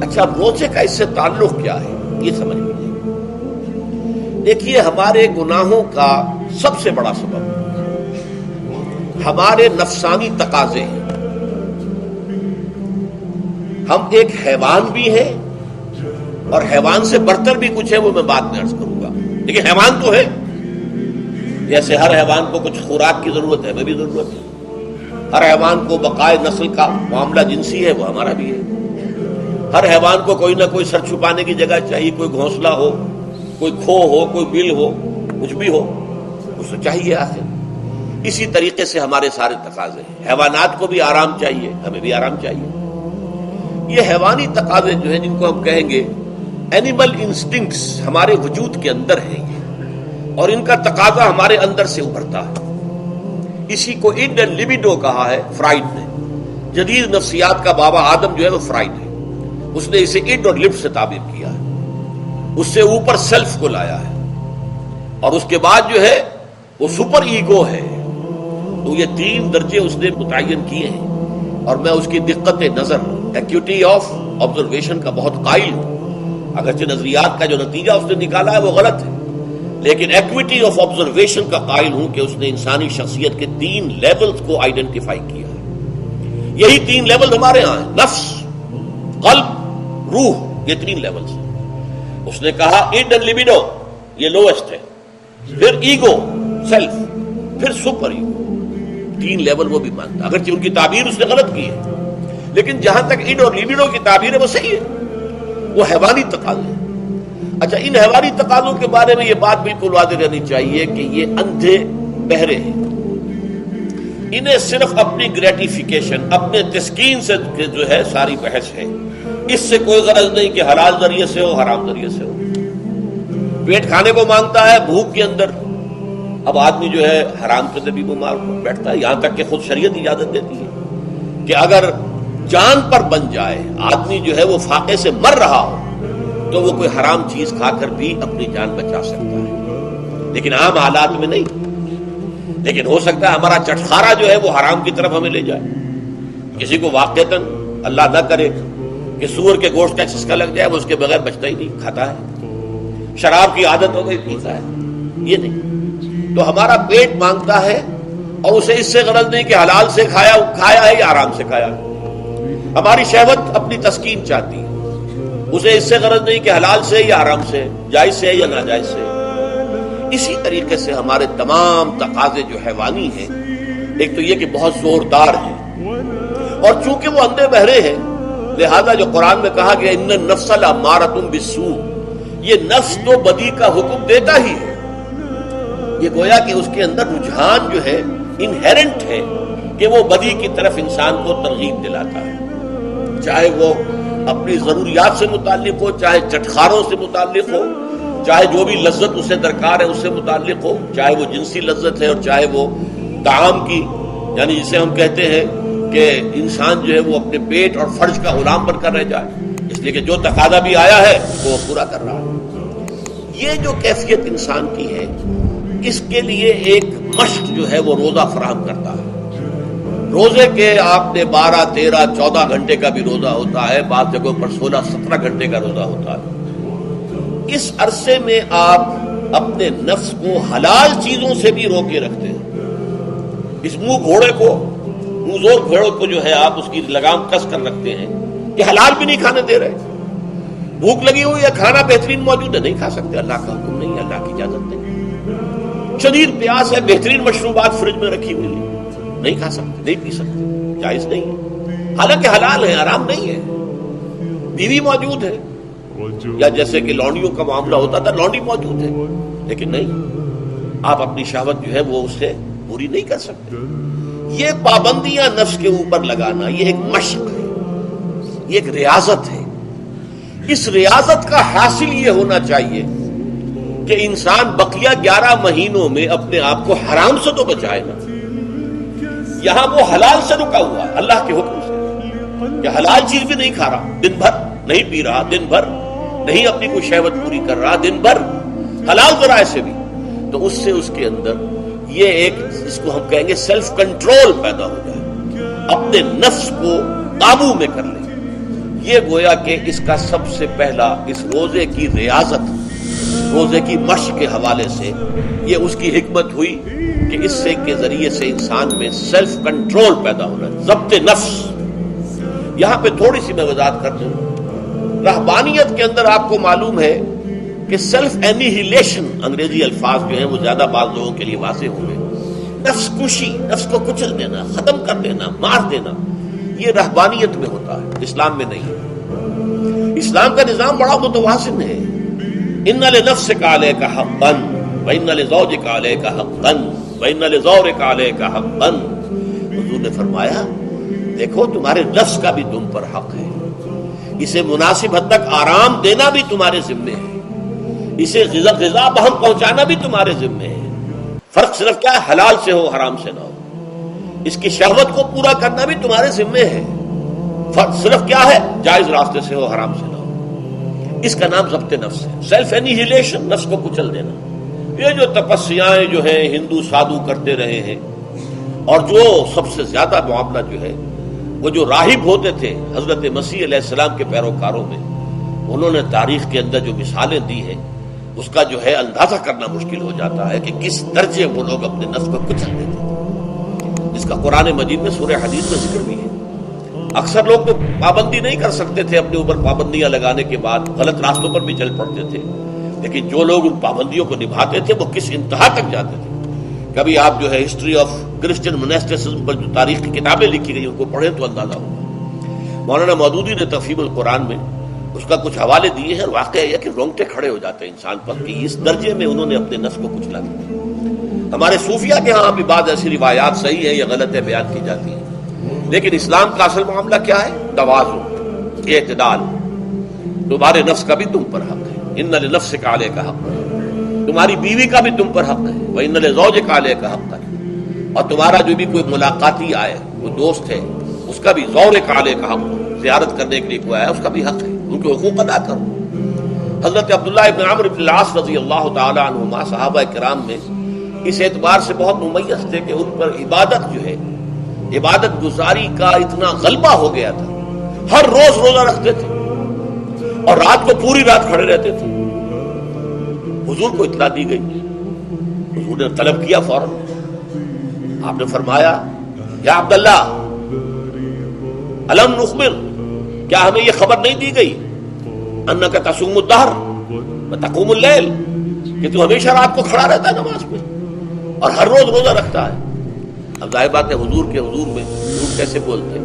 A: اچھا روزے کا اس سے تعلق کیا ہے یہ سمجھ لیجیے۔ دیکھیے ہمارے گناہوں کا سب سے بڑا سبب ہمارے نفسانی تقاضے ہیں۔ ہم ایک حیوان بھی ہیں اور حیوان سے برتر بھی کچھ ہے، وہ میں بعد میں عرض کروں گا، لیکن حیوان تو ہے۔ جیسے ہر حیوان کو کچھ خوراک کی ضرورت ہے، ہمیں بھی ضرورت ہے۔ ہر حیوان کو بقائے نسل کا معاملہ جنسی ہے، وہ ہمارا بھی ہے۔ ہر حیوان کو کوئی نہ کوئی سر چھپانے کی جگہ چاہیے، کوئی گھونسلہ ہو، کوئی کھو ہو، کوئی بل ہو، کچھ بھی ہو، اس کو چاہیے آخر۔ اسی طریقے سے ہمارے سارے تقاضے ہیں۔ حیوانات کو بھی آرام چاہیے، ہمیں بھی آرام چاہیے۔ یہ حیوانی تقاضے جو ہیں، جن کو ہم کہیں گے اینیمل انسٹنکٹس، ہمارے وجود کے اندر ہیں یہ، اور ان کا تقاضا ہمارے اندر سے ابھرتا ہے۔ اسی کو اڈ اینڈ لیبیڈو کہا ہے فرائڈ نے۔ جدید نفسیات کا بابا آدم جو ہے وہ فرائڈ ہے، اس نے اسے اڈ اور لب سے تعبیر کیا ہے، اس سے اوپر سیلف کو لایا ہے، اور اس کے بعد جو ہے وہ سپر ایگو ہے۔ تو یہ تین درجے اس نے متعین کیے ہیں، اور میں اس کی دقت نظر، ایکیوٹی آف آبزرویشن کا بہت قائل ہوں۔ اگرچہ نظریات کا جو نتیجہ اس نے نکالا ہے وہ غلط ہے، لیکن ایکویٹی آف آبزرویشن کا قائل ہوں کہ اس نے انسانی شخصیت کے تین لیولز کو آئیڈینٹیفائی کیا ہے۔ یہی تین لیول ہمارے ہاں ہیں، نفس، قلب، روح، یہ تین لیولز ہیں۔ اس نے کہا اڈ اینڈ لیبیڈو یہ لوسٹ ہے، پھر ایگو، سیلف، پھر سپر ایگو۔ تین لیول وہ بھی مانتا، اگرچہ ان کی تعبیر اس نے غلط کی ہے، لیکن جہاں تک اڈ اور لیبیڈو کی تعبیر ہے وہ صحیح ہے، وہ حیوانی تقاضے۔ اچھا ان حیوانی تقاضوں کے بارے میں یہ بات بالکل واضح رہنی چاہیے کہ یہ اندھے بہرے ہیں، انہیں صرف اپنی گریٹیفیکیشن، اپنے تسکین سے جو ہے ساری بحث ہے، اس سے کوئی غرض نہیں کہ حلال ذریعے سے ہو حرام ذریعے سے ہو۔ پیٹ کھانے کو مانگتا ہے بھوک کے اندر، اب آدمی جو ہے حرام کے اندر بھی بیمار بیٹھتا ہے، یہاں تک کہ خود شریعت اجازت دیتی ہے کہ اگر جان پر بن جائے آدمی جو ہے وہ فاقے سے مر رہا ہو تو وہ کوئی حرام چیز کھا کر بھی اپنی جان بچا سکتا ہے، لیکن عام حالات میں نہیں۔ لیکن ہو سکتا ہے ہمارا چٹخارا جو ہے وہ حرام کی طرف ہمیں لے جائے۔ کسی کو واقعتاً اللہ نہ کرے کہ سور کے گوشت کا چسکا لگ جائے، وہ اس کے بغیر بچتا ہی نہیں، کھاتا ہے۔ شراب کی عادت ہو گئی، پیتا ہے، یہ نہیں۔ تو ہمارا پیٹ مانگتا ہے، اور اسے اس سے غرض نہیں کہ حلال سے کھایا ہے یا حرام سے کھایا ہے۔ ہماری شہوت اپنی تسکین چاہتی ہے، اسے اس سے غرض نہیں کہ حلال سے یا حرام سے، جائز سے یا ناجائز سے۔ اسی طریقے سے ہمارے تمام تقاضے جو حیوانی ہیں، ایک تو یہ کہ بہت زوردار ہیں، اور چونکہ وہ اندھے بہرے ہیں لہذا جو قرآن میں کہا گیا ان النفس لامارۃ بالسوء، یہ نفس تو بدی کا حکم دیتا ہی ہے۔ یہ گویا کہ اس کے اندر رجحان جو ہے انہیرنٹ ہے کہ وہ بدی کی طرف انسان کو ترغیب دلاتا ہے، چاہے وہ اپنی ضروریات سے متعلق ہو، چاہے چٹخاروں سے متعلق ہو، چاہے جو بھی لذت اسے درکار ہے اس سے متعلق ہو، چاہے وہ جنسی لذت ہے اور چاہے وہ طعام کی، یعنی جسے ہم کہتے ہیں کہ انسان جو ہے وہ اپنے پیٹ اور فرج کا غلام بن کر رہ جائے، اس لیے کہ جو تقاضا بھی آیا ہے وہ پورا کر رہا ہے۔ یہ جو کیفیت انسان کی ہے اس کے لیے ایک مشق جو ہے وہ روزہ فراہم کرتا ہے۔ روزے کے آپ نے 12، 13، 14 گھنٹے کا بھی روزہ ہوتا ہے، بعض جگہوں پر 16، 17 گھنٹے کا روزہ ہوتا ہے۔ اس عرصے میں آپ اپنے نفس کو حلال چیزوں سے بھی روکے رکھتے ہیں۔ اس منہ گھوڑے کو، منہ زور گھوڑے کو جو ہے آپ اس کی لگام کس کر رکھتے ہیں کہ حلال بھی نہیں کھانے دے رہے۔ بھوک لگی ہوئی ہے، کھانا بہترین موجود ہے، نہیں کھا سکتے، اللہ کا حکم نہیں ہے، اللہ کی اجازت نہیں۔ شدید پیاس ہے، بہترین مشروبات فریج میں رکھی ہوئی ہے، نہیں کھا سکتے، نہیں پی سکتے، جائز نہیں ہے، حالانکہ حلال ہے، حرام نہیں ہے۔ بیوی موجود ہے، یا جیسے کہ لونڈیوں کا معاملہ ہوتا تھا، لونڈی موجود ہے، لیکن نہیں، آپ اپنی شہوت جو ہے وہ اس سے پوری نہیں کر سکتے۔ یہ پابندیاں نفس کے اوپر لگانا، یہ ایک مشق ہے، یہ ایک ریاضت ہے۔ اس ریاضت کا حاصل یہ ہونا چاہیے کہ انسان بقیہ 11 مہینوں میں اپنے آپ کو حرام سے تو بچائے نا۔ یہاں وہ حلال سے رکا ہوا ہے اللہ کے حکم سے، کہ حلال چیز بھی نہیں کھا رہا، دن بھر نہیں پی رہا، دن بھر نہیں اپنی کوئی شہوت پوری کر رہا، دن بھر حلال ذرائع سے بھی، تو اس سے اس کے اندر یہ ایک، اس کو ہم کہیں گے سیلف کنٹرول پیدا ہو جائے، اپنے نفس کو قابو میں کر لے۔ یہ گویا کہ اس کا سب سے پہلا، اس روزے کی ریاضت، روزے کی مشق کے حوالے سے یہ اس کی حکمت ہوئی کہ اس سے کے ذریعے سے انسان میں سیلف کنٹرول پیدا ہونا، ضبط نفس۔ یہاں پہ تھوڑی سی میں وضاحت کر دوں، رہبانیت کے اندر آپ کو معلوم ہے کہ سیلف اینیہیلیشن، انگریزی الفاظ جو ہیں وہ زیادہ بعض لوگوں کے لیے واضح ہوں گے، نفس کشی، نفس کو کچل دینا، ختم کر دینا، مار دینا، یہ رہبانیت میں ہوتا ہے، اسلام میں نہیں۔ اسلام کا نظام بڑا متوازن ہے۔ ان لنفسک علیک حقا وان لزوجک علیک حقا وان لزورک علیک حقا۔ حضور نے فرمایا دیکھو تمہارے نفس کا بھی تم پر حق ہے، اسے مناسب حد تک آرام دینا بھی تمہارے ذمے ہے، اسے غذا بہم پہنچانا بھی تمہارے ذمے ہے۔ فرق صرف کیا ہے، حلال سے ہو، حرام سے نہ ہو۔ اس کی شہوت کو پورا کرنا بھی تمہارے ذمے ہے، فرق صرف کیا ہے، جائز راستے سے ہو، حرام سے نہ ہو۔ اس کا نام ضبط نفس ہے، سیلف اینیہیلیشن، نفس کو کچل دینا۔ یہ جو تپسیاں جو ہیں ہندو سادھو کرتے رہے ہیں، اور جو سب سے زیادہ معاملہ جو ہے وہ جو راہب ہوتے تھے حضرت مسیح علیہ السلام کے پیروکاروں میں، انہوں نے تاریخ کے اندر جو مثالیں دی ہیں اس کا جو ہے اندازہ کرنا مشکل ہو جاتا ہے کہ کس درجے وہ لوگ اپنے نفس کو کچل دیتے تھے، جس کا قرآن مجید میں سورہ حدید میں ذکر بھی ہے۔ اکثر لوگ تو پابندی نہیں کر سکتے تھے، اپنے اوپر پابندیاں لگانے کے بعد غلط راستوں پر بھی چل پڑتے تھے، لیکن جو لوگ ان پابندیوں کو نبھاتے تھے وہ کس انتہا تک جاتے تھے۔ کبھی آپ جو ہے ہسٹری آف کرسچن موناسٹسزم پر جو تاریخ کی کتابیں لکھی گئی ان کو پڑھیں تو اندازہ ہوگا۔ مولانا مودودی نے تفہیم القرآن میں اس کا کچھ حوالے دیے ہیں، اور واقعہ یہ کہ رونگٹے کھڑے ہو جاتے ہیں انسان پر کہ اس درجے میں انہوں نے اپنے نفس کو کچلا دیا۔ ہمارے صوفیہ کے ہاں بھی بعض ایسی روایات صحیح ہیں یا غلط ہے بیان کی جاتی ہیں، لیکن اسلام کا اصل معاملہ کیا ہے، توازن، اعتدال۔ تمہارے نفس کا بھی تم پر حق ہے، ان لنفسک علیک حق، تمہاری بیوی کا بھی تم پر حق ہے، وان لزوجک علیک حق، اور تمہارا جو بھی کوئی ملاقاتی آئے، کوئی دوست ہے، اس کا بھی زورک علیک حق، زیارت کرنے کے لیے کوئی آیا اس کا بھی حق ہے، ان کے حقوق ادا کرو۔ حضرت عبداللہ ابن عمرو بن العاص رضی اللہ تعالی عنہما صحابہ کرام میں اس اعتبار سے بہت ممیز تھے کہ ان پر عبادت جو ہے، عبادت گزاری کا اتنا غلبہ ہو گیا تھا، ہر روز روزہ رکھتے تھے اور رات کو پوری رات کھڑے رہتے تھے۔ حضور کو اطلاع دی گئی، حضور نے طلب کیا، فوراً آپ نے فرمایا یا عبداللہ الم نخبر، کیا ہمیں یہ خبر نہیں دی گئی انک تصوم الدہر وتقوم اللیل، کہ تو ہمیشہ رات کو کھڑا رہتا ہے نماز میں اور ہر روز روزہ رکھتا ہے۔ اب ظاہر بات ہے حضور کے حضور میں جھوٹ کیسے بولتے،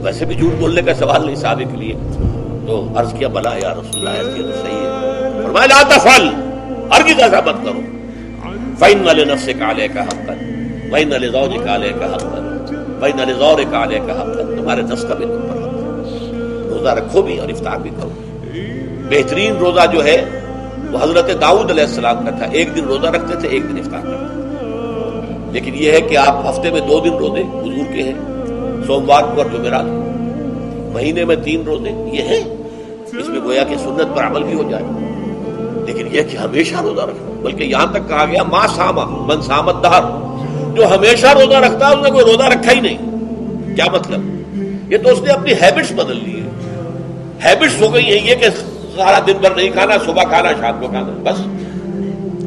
A: ویسے بھی جھوٹ بولنے کا سوال نہیں صحابہ کے لیے، تو عرض کیا بلا یا رسول اللہ، ایسے تو صحیح ہے۔ فرمایا لا تفعل، ہرگز ایسا مت کرو، فإن لنفسك عليك حقا وإن لزوجك عليك حقا وإن لزورك عليك حقا، تمہارے نفس کا بھی تم پر حق ہے، روزہ رکھو بھی اور افطار بھی کرو۔ بہترین روزہ جو ہے وہ حضرت داؤد علیہ السلام کا تھا، ایک دن روزہ رکھتے تھے، ایک دن افطار کرتے تھے، لیکن یہ ہے کہ آپ ہفتے میں 2 دن روزے حضور کے ہیں، سوموار کو اور جمعرات، مہینے میں 3 روزے، یہ ہیں، اس میں گویا کہ سنت پر عمل بھی ہو جائے۔ لیکن یہ کہ ہمیشہ روزہ رکھنا، بلکہ یہاں تک کہا گیا ما ساما من سامت دہر، جو ہمیشہ روزہ رکھتا ہے اس نے کوئی روزہ رکھا ہی نہیں۔ کیا مطلب؟ یہ تو اس نے اپنی ہیبٹس بدل لی ہے، ہیبٹس ہو گئی ہے یہ کہ سارا دن بھر نہیں کھانا، صبح کھانا شام کو کھانا، بس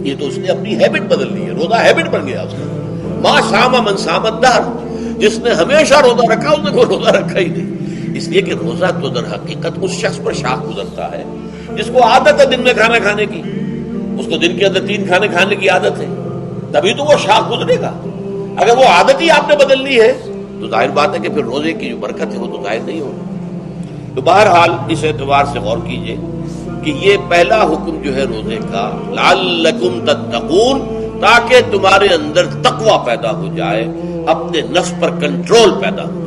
A: یہ تو اس نے اپنی ہیبٹ بدل لی ہے، روزہ ہیبٹ بن گیا اس کا۔ ما ساما من سامت دہر، جس نے ہمیشہ روزہ رکھا اس نے کوئی روزہ رکھا ہی نہیں، اس لیے کہ روزہ تو در حقیقت اس شخص پر شاخ گزرتا ہے جس کو عادت ہے دن میں کھانا کھانے کی، اس کو دن کے اندر 3 کھانے کھانے کی عادت ہے، تبھی تو وہ شاخ گزرے گا۔ اگر وہ عادت ہی آپ نے بدل لی ہے تو ظاہر بات ہے کہ پھر روزے کی جو برکت ہے وہ تو ظاہر نہیں ہوگی۔ تو بہرحال اس اعتبار سے غور کیجئے کہ یہ پہلا حکم جو ہے روزے کا، لعلکم تتقون، تاکہ تمہارے اندر تقوی پیدا ہو جائے، اپنے نفس پر کنٹرول پیدا ہو۔